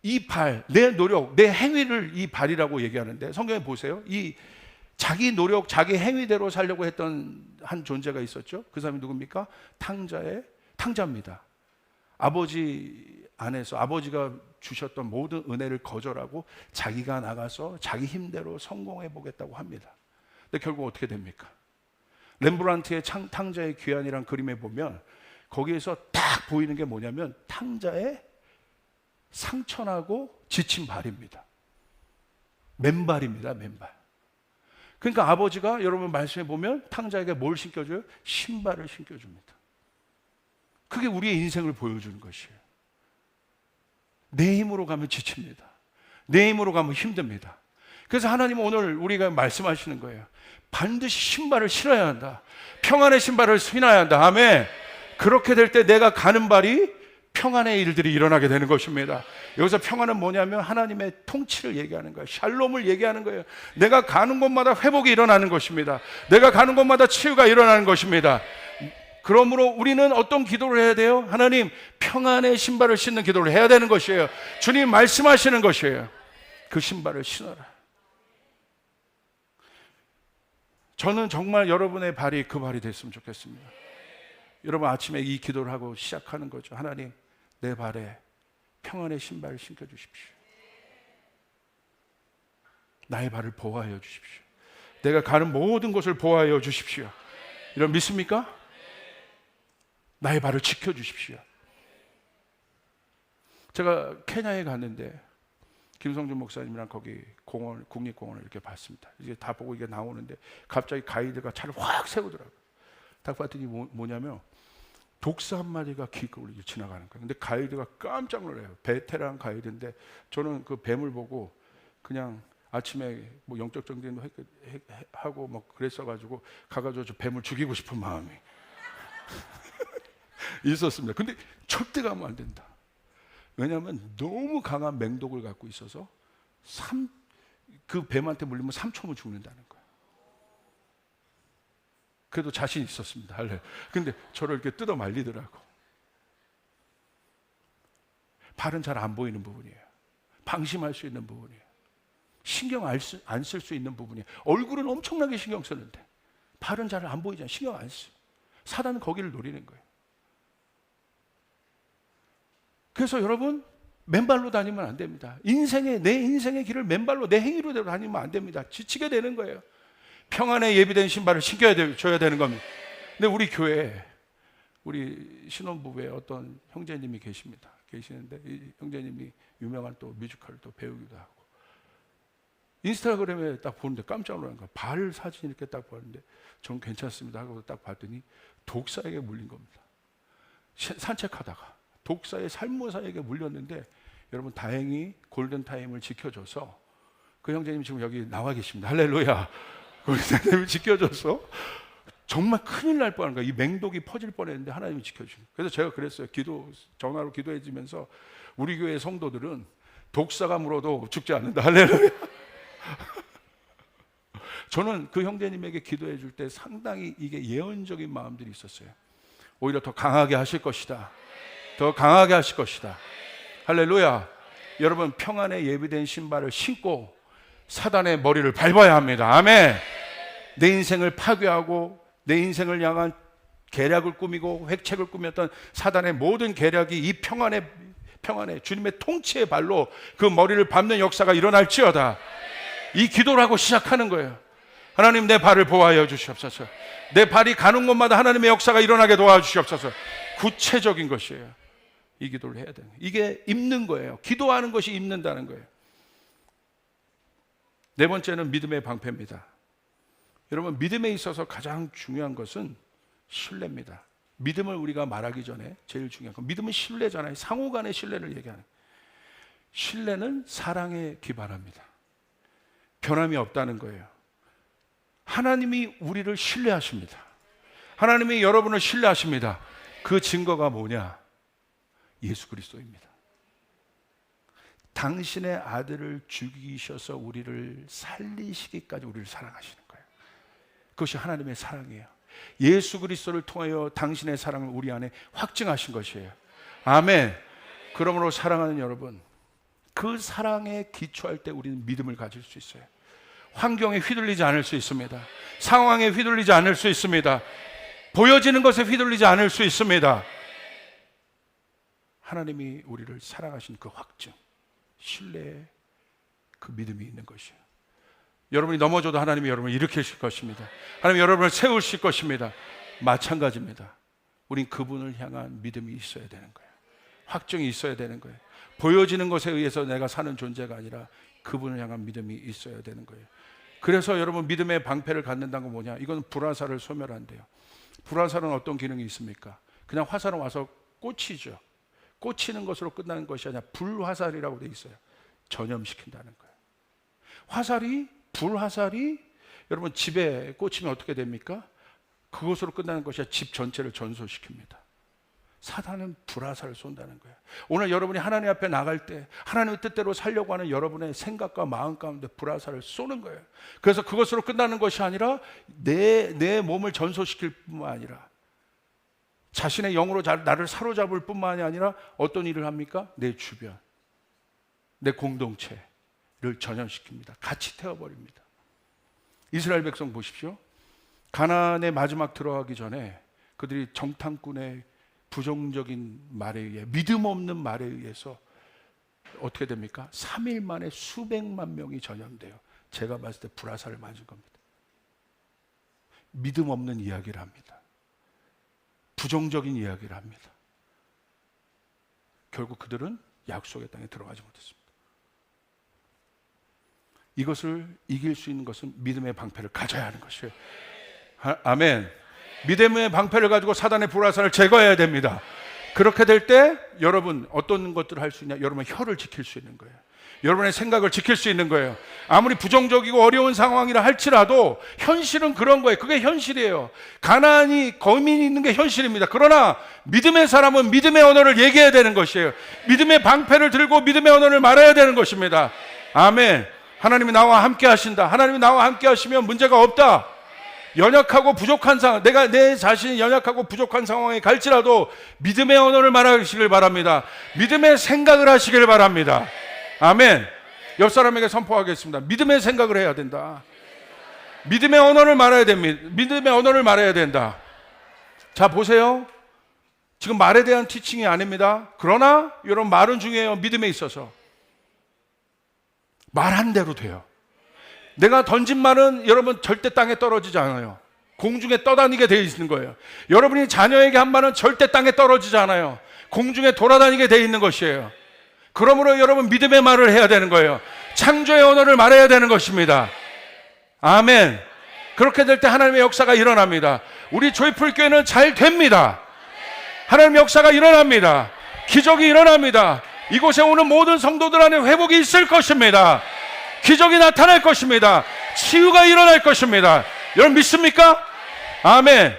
이 발, 내 노력, 내 행위를 이 발이라고 얘기하는데 성경에 보세요. 이 자기 노력, 자기 행위대로 살려고 했던 한 존재가 있었죠. 그 사람이 누굽니까? 탕자입니다. 아버지 안에서 아버지가 주셨던 모든 은혜를 거절하고 자기가 나가서 자기 힘대로 성공해 보겠다고 합니다. 근데 결국 어떻게 됩니까? 렘브란트의 탕자의 귀환이란 그림에 보면 거기에서 딱 보이는 게 뭐냐면 탕자의 상처나고 지친 발입니다. 맨발입니다. 맨발. 그러니까 아버지가 여러분 말씀해 보면 탕자에게 뭘 신겨줘요? 신발을 신겨줍니다. 그게 우리의 인생을 보여주는 것이에요. 내 힘으로 가면 지칩니다. 내 힘으로 가면 힘듭니다. 그래서 하나님은 오늘 우리가 말씀하시는 거예요. 반드시 신발을 신어야 한다. 평안의 신발을 신어야 한다. 아멘. 그렇게 될 때 내가 가는 발이 평안의 일들이 일어나게 되는 것입니다. 여기서 평안은 뭐냐면 하나님의 통치를 얘기하는 거예요. 샬롬을 얘기하는 거예요. 내가 가는 곳마다 회복이 일어나는 것입니다. 내가 가는 곳마다 치유가 일어나는 것입니다. 그러므로 우리는 어떤 기도를 해야 돼요? 하나님, 평안의 신발을 신는 기도를 해야 되는 것이에요. 주님 말씀하시는 것이에요. 그 신발을 신어라. 저는 정말 여러분의 발이 그 발이 됐으면 좋겠습니다. 여러분 아침에 이 기도를 하고 시작하는 거죠. 하나님, 내 발에 평안의 신발을 신겨주십시오. 나의 발을 보호하여 주십시오. 내가 가는 모든 곳을 보호하여 주십시오. 여러분 믿습니까? 나의 발을 지켜주십시오. 제가 케냐에 갔는데 김성준 목사님이랑 거기 공원, 국립공원을 이렇게 봤습니다. 이게 다 보고 이게 나오는데 갑자기 가이드가 차를 확 세우더라고요. 딱 봤더니 뭐냐면 독사 한 마리가 길거리를 지나가는 거예요. 근데 가이드가 깜짝 놀라요. 베테랑 가이드인데 저는 그 뱀을 보고 그냥 아침에 뭐 영적 정진도 하고 뭐 그랬어가지고 가가지고 저 뱀을 죽이고 싶은 마음이 있었습니다. 근데 절대 가면 안 된다. 왜냐하면 너무 강한 맹독을 갖고 있어서 그 뱀한테 물리면 3초면 죽는다는 거예요. 그래도 자신 있었습니다. 근데 저를 이렇게 뜯어 말리더라고. 발은 잘 안 보이는 부분이에요. 방심할 수 있는 부분이에요. 신경 안 쓸 수 있는 부분이에요. 얼굴은 엄청나게 신경 쓰는데 발은 잘 안 보이잖아요. 신경 안 써요. 사단은 거기를 노리는 거예요. 그래서 여러분 맨발로 다니면 안 됩니다. 내 인생의 길을 맨발로 내 행위로 다니면 안 됩니다. 지치게 되는 거예요. 평안에 예비된 신발을 신겨줘야 되는 겁니다. 근데 우리 교회에 우리 신혼부부에 어떤 형제님이 계시는데 이 형제님이 유명한 또 뮤지컬 또 배우기도 하고 인스타그램에 딱 보는데 깜짝 놀란 거예요. 발 사진 이렇게 딱 보는데 전 괜찮습니다 하고 딱 봤더니 독사에게 물린 겁니다. 산책하다가 독사의 살모사에게 물렸는데 여러분 다행히 골든타임을 지켜줘서 그 형제님 지금 여기 나와 계십니다. 할렐루야. 골든타임을 지켜줘서 정말 큰일 날 뻔한 거예요. 이 맹독이 퍼질 뻔했는데 하나님이 지켜주신. 그래서 제가 그랬어요. 전화로 기도해주면서 우리 교회 성도들은 독사가 물어도 죽지 않는다. 할렐루야. 저는 그 형제님에게 기도해 줄 때 상당히 이게 예언적인 마음들이 있었어요. 오히려 더 강하게 하실 것이다. 더 강하게 하실 것이다. 할렐루야. 여러분 평안에 예비된 신발을 신고 사단의 머리를 밟아야 합니다. 아멘. 내 인생을 파괴하고 내 인생을 향한 계략을 꾸미고 획책을 꾸몄던 사단의 모든 계략이 이 평안에 주님의 통치의 발로 그 머리를 밟는 역사가 일어날지어다. 이 기도를 하고 시작하는 거예요. 하나님 내 발을 보호하여 주시옵소서. 내 발이 가는 곳마다 하나님의 역사가 일어나게 도와주시옵소서. 구체적인 것이에요. 이 기도를 해야 돼요. 이게 입는 거예요. 기도하는 것이 입는다는 거예요. 네 번째는 믿음의 방패입니다. 여러분 믿음에 있어서 가장 중요한 것은 신뢰입니다. 믿음을 우리가 말하기 전에 제일 중요한 건 믿음은 신뢰잖아요. 상호 간의 신뢰를 얘기하는. 신뢰는 사랑에 기반합니다. 변함이 없다는 거예요. 하나님이 우리를 신뢰하십니다. 하나님이 여러분을 신뢰하십니다. 그 증거가 뭐냐? 예수 그리스도입니다. 당신의 아들을 죽이셔서 우리를 살리시기까지 우리를 사랑하시는 거예요. 그것이 하나님의 사랑이에요. 예수 그리스도를 통하여 당신의 사랑을 우리 안에 확증하신 것이에요. 아멘. 그러므로 사랑하는 여러분, 그 사랑에 기초할 때 우리는 믿음을 가질 수 있어요. 환경에 휘둘리지 않을 수 있습니다. 상황에 휘둘리지 않을 수 있습니다. 보여지는 것에 휘둘리지 않을 수 있습니다. 하나님이 우리를 사랑하신 그 확증, 신뢰의 그 믿음이 있는 것이에요. 여러분이 넘어져도 하나님이 여러분을 일으키실 것입니다. 하나님이 여러분을 세우실 것입니다. 마찬가지입니다. 우린 그분을 향한 믿음이 있어야 되는 거예요. 확증이 있어야 되는 거예요. 보여지는 것에 의해서 내가 사는 존재가 아니라 그분을 향한 믿음이 있어야 되는 거예요. 그래서 여러분 믿음의 방패를 갖는다는 건 뭐냐? 이건 불화살을 소멸한대요. 불화살은 어떤 기능이 있습니까? 그냥 화살은 와서 꽂히죠. 꽂히는 것으로 끝나는 것이 아니라 불화살이라고 돼 있어요. 전염시킨다는 거예요. 불화살이 여러분 집에 꽂히면 어떻게 됩니까? 그것으로 끝나는 것이 아니라 집 전체를 전소시킵니다. 사단은 불화살을 쏜다는 거예요. 오늘 여러분이 하나님 앞에 나갈 때 하나님의 뜻대로 살려고 하는 여러분의 생각과 마음 가운데 불화살을 쏘는 거예요. 그래서 그것으로 끝나는 것이 아니라 내 몸을 전소시킬 뿐만 아니라 자신의 영으로 나를 사로잡을 뿐만이 아니라 어떤 일을 합니까? 내 주변, 내 공동체를 전염시킵니다. 같이 태워버립니다. 이스라엘 백성 보십시오. 가나안의 마지막 들어가기 전에 그들이 정탐꾼의 부정적인 말에 의해, 믿음 없는 말에 의해서 어떻게 됩니까? 3일 만에 수백만 명이 전염돼요. 제가 봤을 때 불화살을 맞은 겁니다. 믿음 없는 이야기를 합니다. 부정적인 이야기를 합니다. 결국 그들은 약속의 땅에 들어가지 못했습니다. 이것을 이길 수 있는 것은 믿음의 방패를 가져야 하는 것이에요. 아멘. 믿음의 방패를 가지고 사단의 불화살을 제거해야 됩니다. 그렇게 될 때 여러분 어떤 것들을 할 수 있냐? 여러분 혀를 지킬 수 있는 거예요. 여러분의 생각을 지킬 수 있는 거예요. 아무리 부정적이고 어려운 상황이라 할지라도 현실은 그런 거예요. 그게 현실이에요. 가나안이 거민이 있는 게 현실입니다. 그러나 믿음의 사람은 믿음의 언어를 얘기해야 되는 것이에요. 믿음의 방패를 들고 믿음의 언어를 말해야 되는 것입니다. 아멘. 하나님이 나와 함께 하신다. 하나님이 나와 함께 하시면 문제가 없다. 연약하고 부족한 상황, 내가 내 자신이 연약하고 부족한 상황에 갈지라도 믿음의 언어를 말하시길 바랍니다. 믿음의 생각을 하시길 바랍니다. 아멘. 옆 사람에게 선포하겠습니다. 믿음의 생각을 해야 된다. 믿음의 언어를 말해야 됩니다. 믿음의 언어를 말해야 된다. 자, 보세요. 지금 말에 대한 티칭이 아닙니다. 그러나 여러분 말은 중요해요. 믿음에 있어서 말한 대로 돼요. 내가 던진 말은 여러분 절대 땅에 떨어지지 않아요. 공중에 떠다니게 되어 있는 거예요. 여러분이 자녀에게 한 말은 절대 땅에 떨어지지 않아요. 공중에 돌아다니게 되어 있는 것이에요. 그러므로 여러분 믿음의 말을 해야 되는 거예요. 창조의 언어를 말해야 되는 것입니다. 아멘. 그렇게 될 때 하나님의 역사가 일어납니다. 우리 조이풀 교회는 잘 됩니다. 하나님의 역사가 일어납니다. 기적이 일어납니다. 이곳에 오는 모든 성도들 안에 회복이 있을 것입니다. 기적이 나타날 것입니다. 치유가 일어날 것입니다. 여러분 믿습니까? 아멘.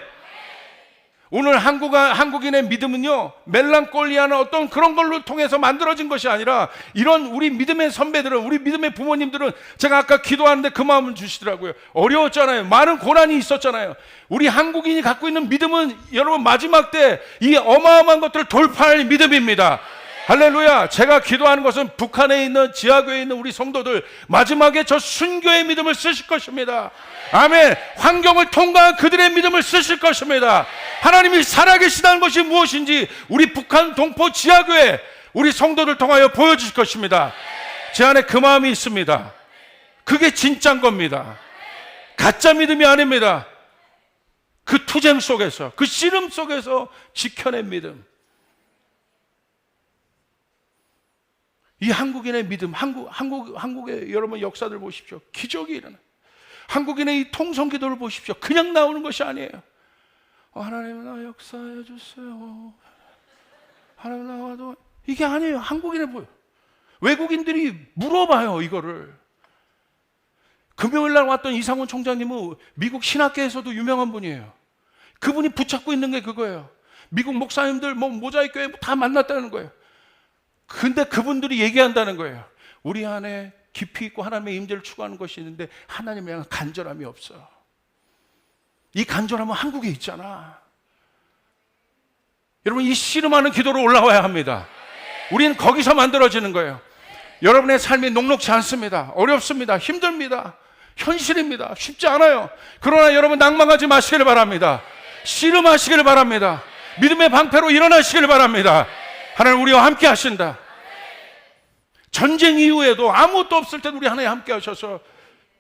오늘 한국인의 믿음은요, 멜랑콜리아나 어떤 그런 걸로 통해서 만들어진 것이 아니라 이런 우리 믿음의 선배들은, 우리 믿음의 부모님들은 제가 아까 기도하는데 그 마음을 주시더라고요. 어려웠잖아요. 많은 고난이 있었잖아요. 우리 한국인이 갖고 있는 믿음은 여러분 마지막 때 이 어마어마한 것들을 돌파할 믿음입니다. 할렐루야. 제가 기도하는 것은 북한에 있는 지하교회에 있는 우리 성도들 마지막에 저 순교의 믿음을 쓰실 것입니다. 아멘. 환경을 통과한 그들의 믿음을 쓰실 것입니다. 하나님이 살아계시다는 것이 무엇인지 우리 북한 동포 지하교회 우리 성도들 통하여 보여주실 것입니다. 제 안에 그 마음이 있습니다. 그게 진짜인 겁니다. 가짜 믿음이 아닙니다. 그 투쟁 속에서, 그 씨름 속에서 지켜낸 믿음. 이 한국인의 믿음, 한국의 여러분 역사들 보십시오. 기적이 일어나요. 한국인의 이 통성 기도를 보십시오. 그냥 나오는 것이 아니에요. 하나님 나 역사해 주세요. 하나님 나와도 이게 아니에요. 한국인의 보여. 외국인들이 물어봐요 이거를. 금요일 날 왔던 이상훈 총장님은 미국 신학계에서도 유명한 분이에요. 그분이 붙잡고 있는 게 그거예요. 미국 목사님들 모자이크 교회 다 만났다는 거예요. 근데 그분들이 얘기한다는 거예요. 우리 안에 깊이 있고 하나님의 임재를 추구하는 것이 있는데 하나님에 대한 간절함이 없어. 이 간절함은 한국에 있잖아. 여러분 이 씨름하는 기도로 올라와야 합니다. 우리는 거기서 만들어지는 거예요. 여러분의 삶이 녹록지 않습니다. 어렵습니다. 힘듭니다. 현실입니다. 쉽지 않아요. 그러나 여러분 낭망하지 마시길 바랍니다. 씨름하시길 바랍니다. 믿음의 방패로 일어나시길 바랍니다. 하나님 우리와 함께 하신다. 전쟁 이후에도 아무것도 없을 때도 우리 하나님 함께 하셔서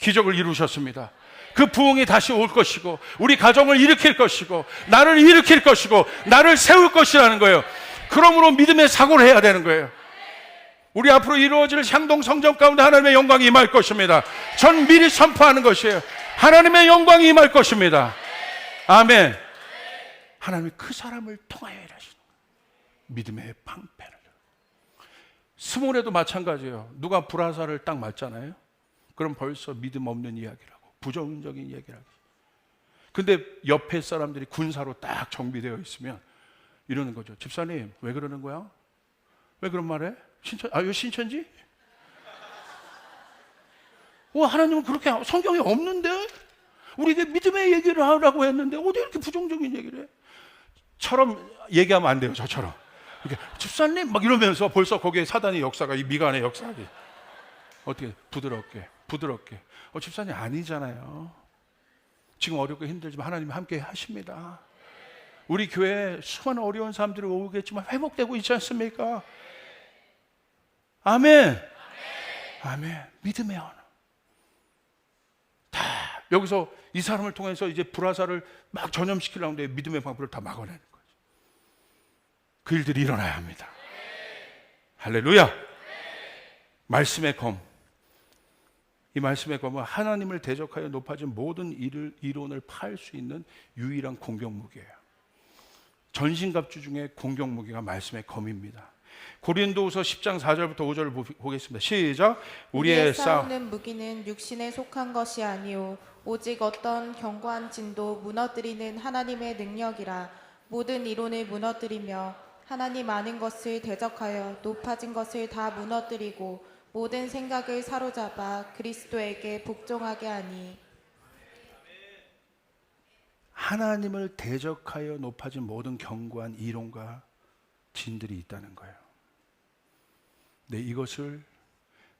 기적을 이루셨습니다. 그 부흥이 다시 올 것이고 우리 가정을 일으킬 것이고 나를 일으킬 것이고 나를 세울 것이라는 거예요. 그러므로 믿음의 사고를 해야 되는 거예요. 우리 앞으로 이루어질 향동 성전 가운데 하나님의 영광이 임할 것입니다. 전 미리 선포하는 것이에요. 하나님의 영광이 임할 것입니다. 아멘. 하나님이 그 사람을 통하여 일하시는 거예요. 믿음의 방패를. 스몰에도 마찬가지예요. 누가 불화살을 딱 맞잖아요. 그럼 벌써 믿음 없는 이야기라고, 부정적인 이야기라고. 근데 옆에 사람들이 군사로 딱 정비되어 있으면 이러는 거죠. 집사님, 왜 그러는 거야? 왜 그런 말 해? 이거 신천지? 하나님은 그렇게 성경에 없는데? 우리에게 믿음의 얘기를 하라고 했는데 어디 이렇게 부정적인 얘기를 해? 처럼 얘기하면 안 돼요. 저처럼 이렇게 집사님 막 이러면서 벌써 거기에 사단의 역사가, 이 미간의 역사가 어떻게 부드럽게 집사님 아니잖아요. 지금 어렵고 힘들지만 하나님이 함께 하십니다. 우리 교회에 수많은 어려운 사람들이 오겠지만 회복되고 있지 않습니까? 아멘. 아멘. 믿음의 언어. 다 여기서 이 사람을 통해서 이제 불화살을 막 전염시키려고 하는데 믿음의 방법을 다 막아내는 거죠. 그 일들이 일어나야 합니다. 할렐루야. 말씀의 검. 이 말씀의 검은 하나님을 대적하여 높아진 모든 이론을 파할 수 있는 유일한 공격무기예요. 전신갑주 중에 공격무기가 말씀의 검입니다. 고린도후서 10장 4절부터 5절을 보겠습니다. 시작. 우리의 싸우는 무기는 육신에 속한 것이 아니요 오직 어떤 견고한 진도 무너뜨리는 하나님의 능력이라. 모든 이론을 무너뜨리며 하나님 아는 것을 대적하여 높아진 것을 다 무너뜨리고 모든 생각을 사로잡아 그리스도에게 복종하게 하니. 하나님을 대적하여 높아진 모든 견고한 이론과 진들이 있다는 거예요. 네, 이것을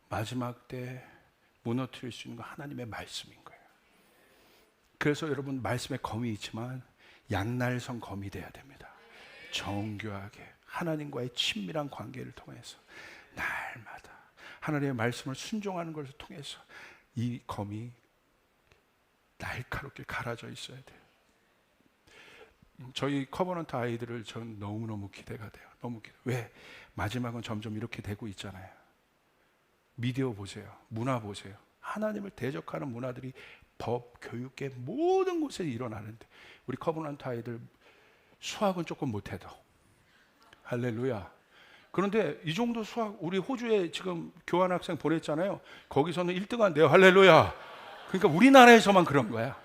마지막 때 무너뜨릴 수 있는 건 하나님의 말씀인 거예요. 그래서 여러분, 말씀의 검이 있지만 양날성 검이 돼야 됩니다. 정교하게 하나님과의 친밀한 관계를 통해서 날마다 하나님의 말씀을 순종하는 것을 통해서 이 검이 날카롭게 갈아져 있어야 돼요. 저희 커버넌트 아이들을 저는 너무너무 기대가 돼요. 너무 기대. 왜? 마지막은 점점 이렇게 되고 있잖아요. 미디어 보세요. 문화 보세요. 하나님을 대적하는 문화들이 법, 교육계 모든 곳에 일어나는데 우리 커버넌트 아이들 수학은 조금 못해도 할렐루야. 그런데 이 정도 수학, 우리 호주에 지금 교환학생 보냈잖아요. 거기서는 1등 한대요. 할렐루야. 그러니까 우리나라에서만 그런 거야.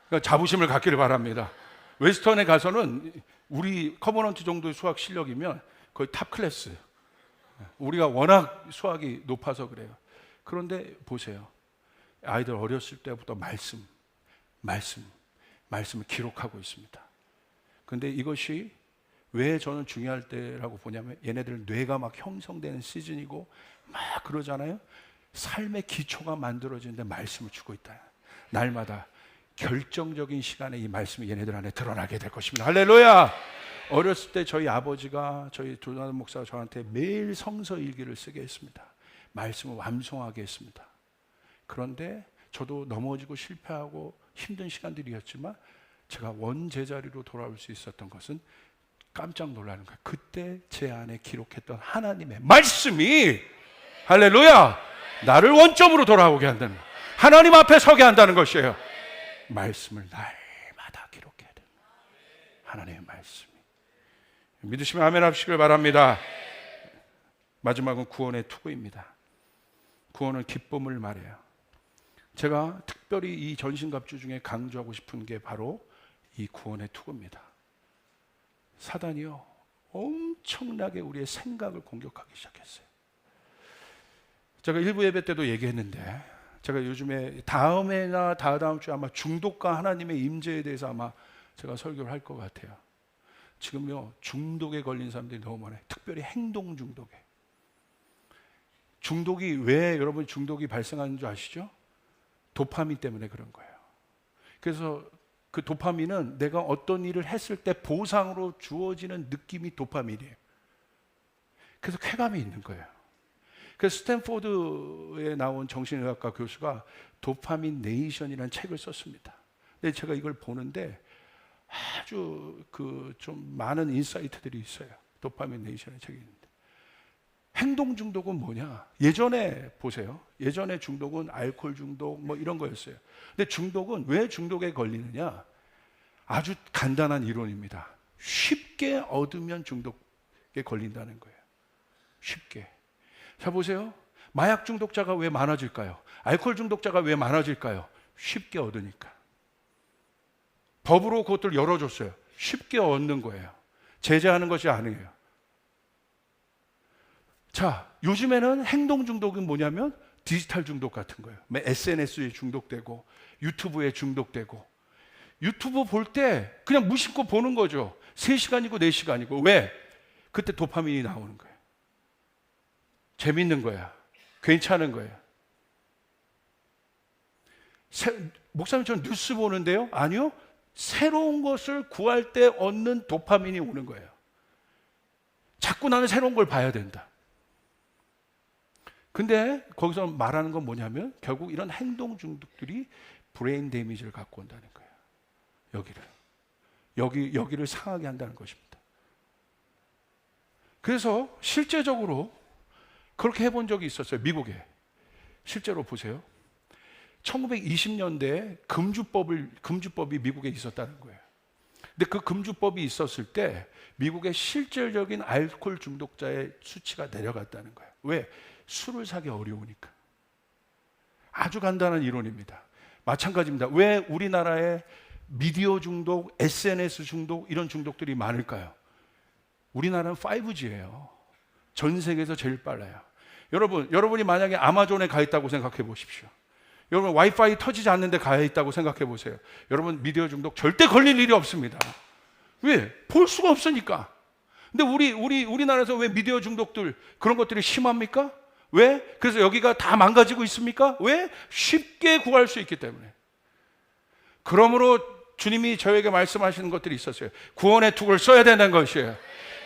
그러니까 자부심을 갖기를 바랍니다. 웨스턴에 가서는 우리 커버넌트 정도의 수학 실력이면 거의 탑 클래스. 우리가 워낙 수학이 높아서 그래요. 그런데 보세요. 아이들 어렸을 때부터 말씀을 기록하고 있습니다. 그런데 이것이 왜 저는 중요할 때라고 보냐면 얘네들 뇌가 막 형성되는 시즌이고 막 그러잖아요. 삶의 기초가 만들어지는데 말씀을 주고 있다. 날마다 결정적인 시간에 이 말씀이 얘네들 안에 드러나게 될 것입니다. 할렐루야. 어렸을 때 저희 아버지가, 저희 조나단 목사가 저한테 매일 성서 일기를 쓰게 했습니다. 말씀을 완성하게 했습니다. 그런데 저도 넘어지고 실패하고 힘든 시간들이었지만 제가 원 제자리로 돌아올 수 있었던 것은 깜짝 놀라는 거예요. 그때 제 안에 기록했던 하나님의 말씀이 할렐루야, 나를 원점으로 돌아오게 한다는 거예요. 하나님 앞에 서게 한다는 것이에요. 말씀을 날마다 기록해야 돼요. 하나님의 말씀이. 믿으시면 아멘 하시길 바랍니다. 마지막은 구원의 투구입니다. 구원은 기쁨을 말해요. 제가 특별히 이 전신갑주 중에 강조하고 싶은 게 바로 이 구원의 투구입니다. 사단이요, 엄청나게 우리의 생각을 공격하기 시작했어요. 제가 일부 예배 때도 얘기했는데, 제가 요즘에 다음에나 다다음 주에 아마 중독과 하나님의 임재에 대해서 아마 제가 설교를 할 것 같아요. 지금요, 중독에 걸린 사람들이 너무 많아요. 특별히 행동 중독에. 중독이 왜 여러분 중독이 발생하는 줄 아시죠? 도파민 때문에 그런 거예요. 그래서 그 도파민은 내가 어떤 일을 했을 때 보상으로 주어지는 느낌이 도파민이에요. 그래서 쾌감이 있는 거예요. 그래서 스탠포드에 나온 정신의학과 교수가 도파민 네이션이라는 책을 썼습니다. 근데 제가 이걸 보는데 아주 좀 많은 인사이트들이 있어요. 도파민 네이션의 책이 있는데 행동 중독은 뭐냐? 예전에 보세요. 예전에 중독은 알코올 중독 뭐 이런 거였어요. 근데 중독은 왜 중독에 걸리느냐? 아주 간단한 이론입니다. 쉽게 얻으면 중독에 걸린다는 거예요. 쉽게. 자, 보세요. 마약 중독자가 왜 많아질까요? 알코올 중독자가 왜 많아질까요? 쉽게 얻으니까. 법으로 그것들 열어줬어요. 쉽게 얻는 거예요. 제재하는 것이 아니에요. 자, 요즘에는 행동 중독은 뭐냐면 디지털 중독 같은 거예요. SNS에 중독되고 유튜브에 중독되고, 유튜브 볼 때 그냥 무심코 보는 거죠. 3시간이고 4시간이고. 왜? 그때 도파민이 나오는 거예요. 재밌는 거야. 괜찮은 거예요. 목사님, 전 뉴스 보는데요? 아니요. 새로운 것을 구할 때 얻는 도파민이 오는 거예요. 자꾸 나는 새로운 걸 봐야 된다. 근데 거기서 말하는 건 뭐냐면 결국 이런 행동 중독들이 브레인 데미지를 갖고 온다는 거예요. 여기를 상하게 한다는 것입니다. 그래서 실제적으로 그렇게 해본 적이 있었어요. 미국에. 실제로 보세요. 1920년대에 금주법이 미국에 있었다는 거예요. 근데 그 금주법이 있었을 때 미국의 실질적인 알코올 중독자의 수치가 내려갔다는 거예요. 왜? 술을 사기 어려우니까. 아주 간단한 이론입니다. 마찬가지입니다. 왜 우리나라에 미디어 중독, SNS 중독 이런 중독들이 많을까요? 우리나라는 5G예요. 전 세계에서 제일 빨라요. 여러분이 만약에 아마존에 가 있다고 생각해 보십시오. 여러분 와이파이 터지지 않는데 가 있다고 생각해 보세요. 여러분 미디어 중독 절대 걸릴 일이 없습니다. 왜? 볼 수가 없으니까. 근데 우리나라에서 왜 미디어 중독들 그런 것들이 심합니까? 왜? 그래서 여기가 다 망가지고 있습니까? 왜? 쉽게 구할 수 있기 때문에. 그러므로 주님이 저에게 말씀하시는 것들이 있었어요. 구원의 툭을 써야 된다는 것이에요.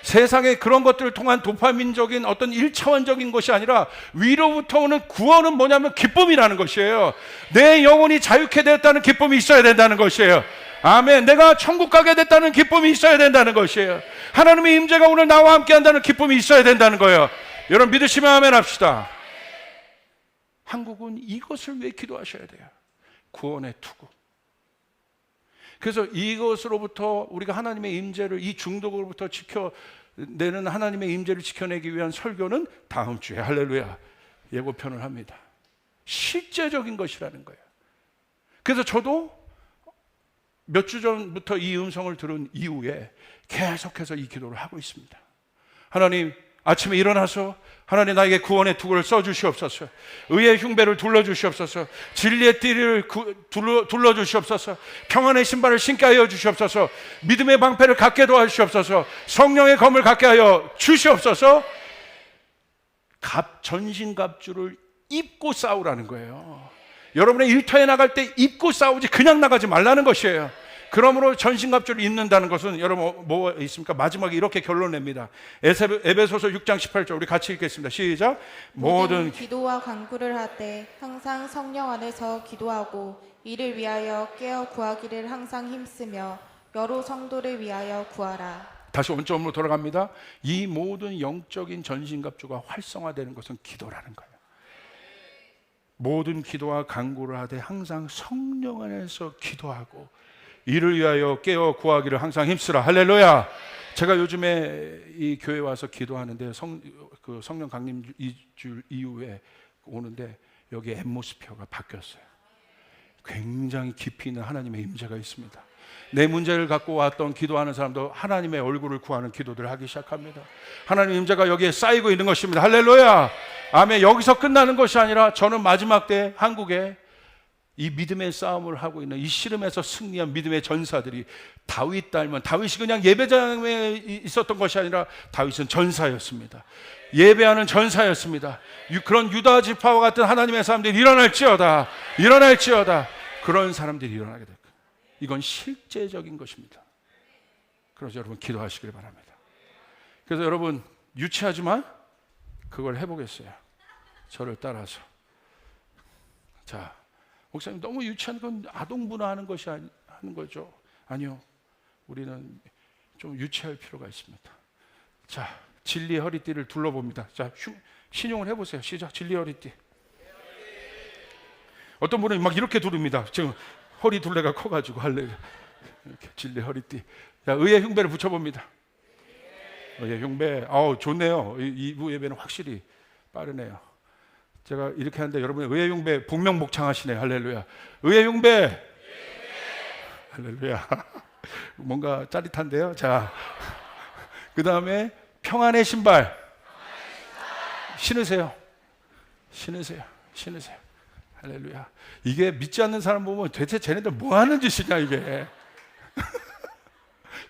세상에 그런 것들을 통한 도파민적인 어떤 1차원적인 것이 아니라 위로부터 오는 구원은 뭐냐면 기쁨이라는 것이에요. 내 영혼이 자유케 됐다는 기쁨이 있어야 된다는 것이에요. 아멘. 내가 천국 가게 됐다는 기쁨이 있어야 된다는 것이에요. 하나님의 임재가 오늘 나와 함께 한다는 기쁨이 있어야 된다는 거예요. 여러분 믿으시면 아멘 합시다. 한국은 이것을 왜 기도하셔야 돼요? 구원의 투구. 그래서 이것으로부터 우리가 하나님의 임재를, 이 중독으로부터 지켜내는 하나님의 임재를 지켜내기 위한 설교는 다음 주에 할렐루야 예고편을 합니다. 실제적인 것이라는 거예요. 그래서 저도 몇 주 전부터 이 음성을 들은 이후에 계속해서 이 기도를 하고 있습니다. 하나님, 아침에 일어나서 하나님 나에게 구원의 투구를 써주시옵소서. 의의 흉배를 둘러주시옵소서. 진리의 띠를 둘러주시옵소서. 평안의 신발을 신게 하여 주시옵소서. 믿음의 방패를 갖게 도와주시옵소서. 성령의 검을 갖게 하여 주시옵소서. 전신갑주를 입고 싸우라는 거예요. 여러분의 일터에 나갈 때 입고 싸우지 그냥 나가지 말라는 것이에요. 그러므로 전신갑주를 입는다는 것은 여러분 뭐 있습니까? 마지막에 이렇게 결론 냅니다. 에베소서 6장 18절 우리 같이 읽겠습니다. 시작. 모든 기도와 간구를 하되 항상 성령 안에서 기도하고 이를 위하여 깨어 구하기를 항상 힘쓰며 여러 성도를 위하여 구하라. 다시 원점으로 돌아갑니다. 이 모든 영적인 전신갑주가 활성화되는 것은 기도라는 거예요. 모든 기도와 간구를 하되 항상 성령 안에서 기도하고 이를 위하여 깨어 구하기를 항상 힘쓰라. 할렐루야. 제가 요즘에 이 교회 와서 기도하는데 성령 강림 2주 이후에 오는데 여기 앰모스피어가 바뀌었어요. 굉장히 깊이 있는 하나님의 임재가 있습니다. 내 문제를 갖고 왔던 기도하는 사람도 하나님의 얼굴을 구하는 기도들을 하기 시작합니다. 하나님의 임재가 여기에 쌓이고 있는 것입니다. 할렐루야. 아멘. 여기서 끝나는 것이 아니라 저는 마지막 때 한국에 이 믿음의 싸움을 하고 있는 이 씨름에서 승리한 믿음의 전사들이 다윗 닮은, 다윗이 그냥 예배장에 있었던 것이 아니라 다윗은 전사였습니다. 예배하는 전사였습니다. 그런 유다 지파와 같은 하나님의 사람들이 일어날지어다. 그런 사람들이 일어나게 될 거예요. 이건 실제적인 것입니다. 그래서 여러분 기도하시길 바랍니다. 그래서 여러분 유치하지만 그걸 해보겠어요. 저를 따라서. 자, 목사님 너무 유치한 건 아동분화하는 것이 하는 거죠. 아니요, 우리는 좀 유치할 필요가 있습니다. 자, 진리의 허리띠를 둘러봅니다. 자, 신용을 해보세요. 시작. 진리의 허리띠. 어떤 분은 막 이렇게 두릅니다. 지금 허리 둘레가 커가지고 할렐루야. 이렇게 진리의 허리띠. 자, 의의 흉배를 붙여봅니다. 의의 흉배. 좋네요. 2부 예배는 확실히 빠르네요. 제가 이렇게 하는데 여러분 의의 흉배 복명복창하시네요. 할렐루야. 의의 흉배. 할렐루야. 뭔가 짜릿한데요. 자, 그 다음에 평안의 신발 신으세요. 신으세요. 신으세요. 할렐루야. 이게 믿지 않는 사람 보면 대체 쟤네들 뭐 하는 짓이냐 이게.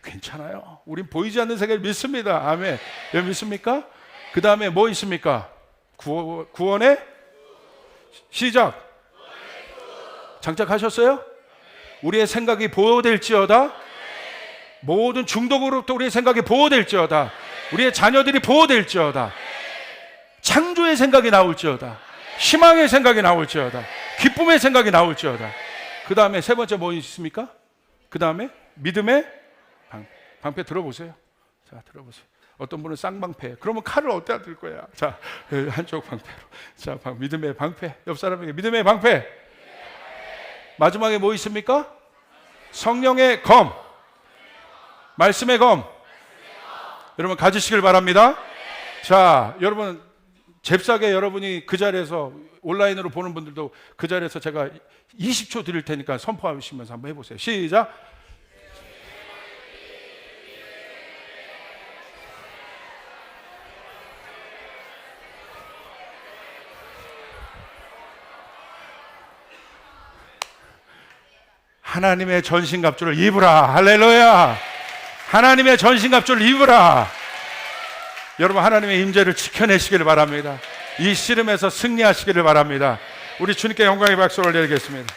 괜찮아요. 우린 보이지 않는 세계를 믿습니다. 아멘. 왜 믿습니까? 그 다음에 뭐 있습니까? 구원의 시작. 장착하셨어요? 우리의 생각이 보호될지어다. 모든 중독으로부터 우리의 생각이 보호될지어다. 우리의 자녀들이 보호될지어다. 창조의 생각이 나올지어다. 희망의 생각이 나올지어다. 기쁨의 생각이 나올지어다. 그 다음에 세 번째 뭐 있습니까? 그 다음에 믿음의 방패 들어보세요. 자, 들어보세요. 어떤 분은 쌍방패. 그러면 칼을 어디다 들 거야? 자, 한쪽 방패로. 자, 믿음의 방패. 옆 사람에게 믿음의 방패. 마지막에 뭐 있습니까? 성령의 검. 말씀의 검. 여러분 가지시길 바랍니다. 자, 여러분 잽싸게 여러분이 그 자리에서 온라인으로 보는 분들도 그 자리에서 제가 20초 드릴 테니까 선포하시면서 한번 해보세요. 시작. 하나님의 전신갑주를 입으라. 할렐루야. 하나님의 전신갑주를 입으라. 여러분 하나님의 임재를 지켜내시기를 바랍니다. 이 씨름에서 승리하시기를 바랍니다. 우리 주님께 영광의 박수를 올리겠습니다.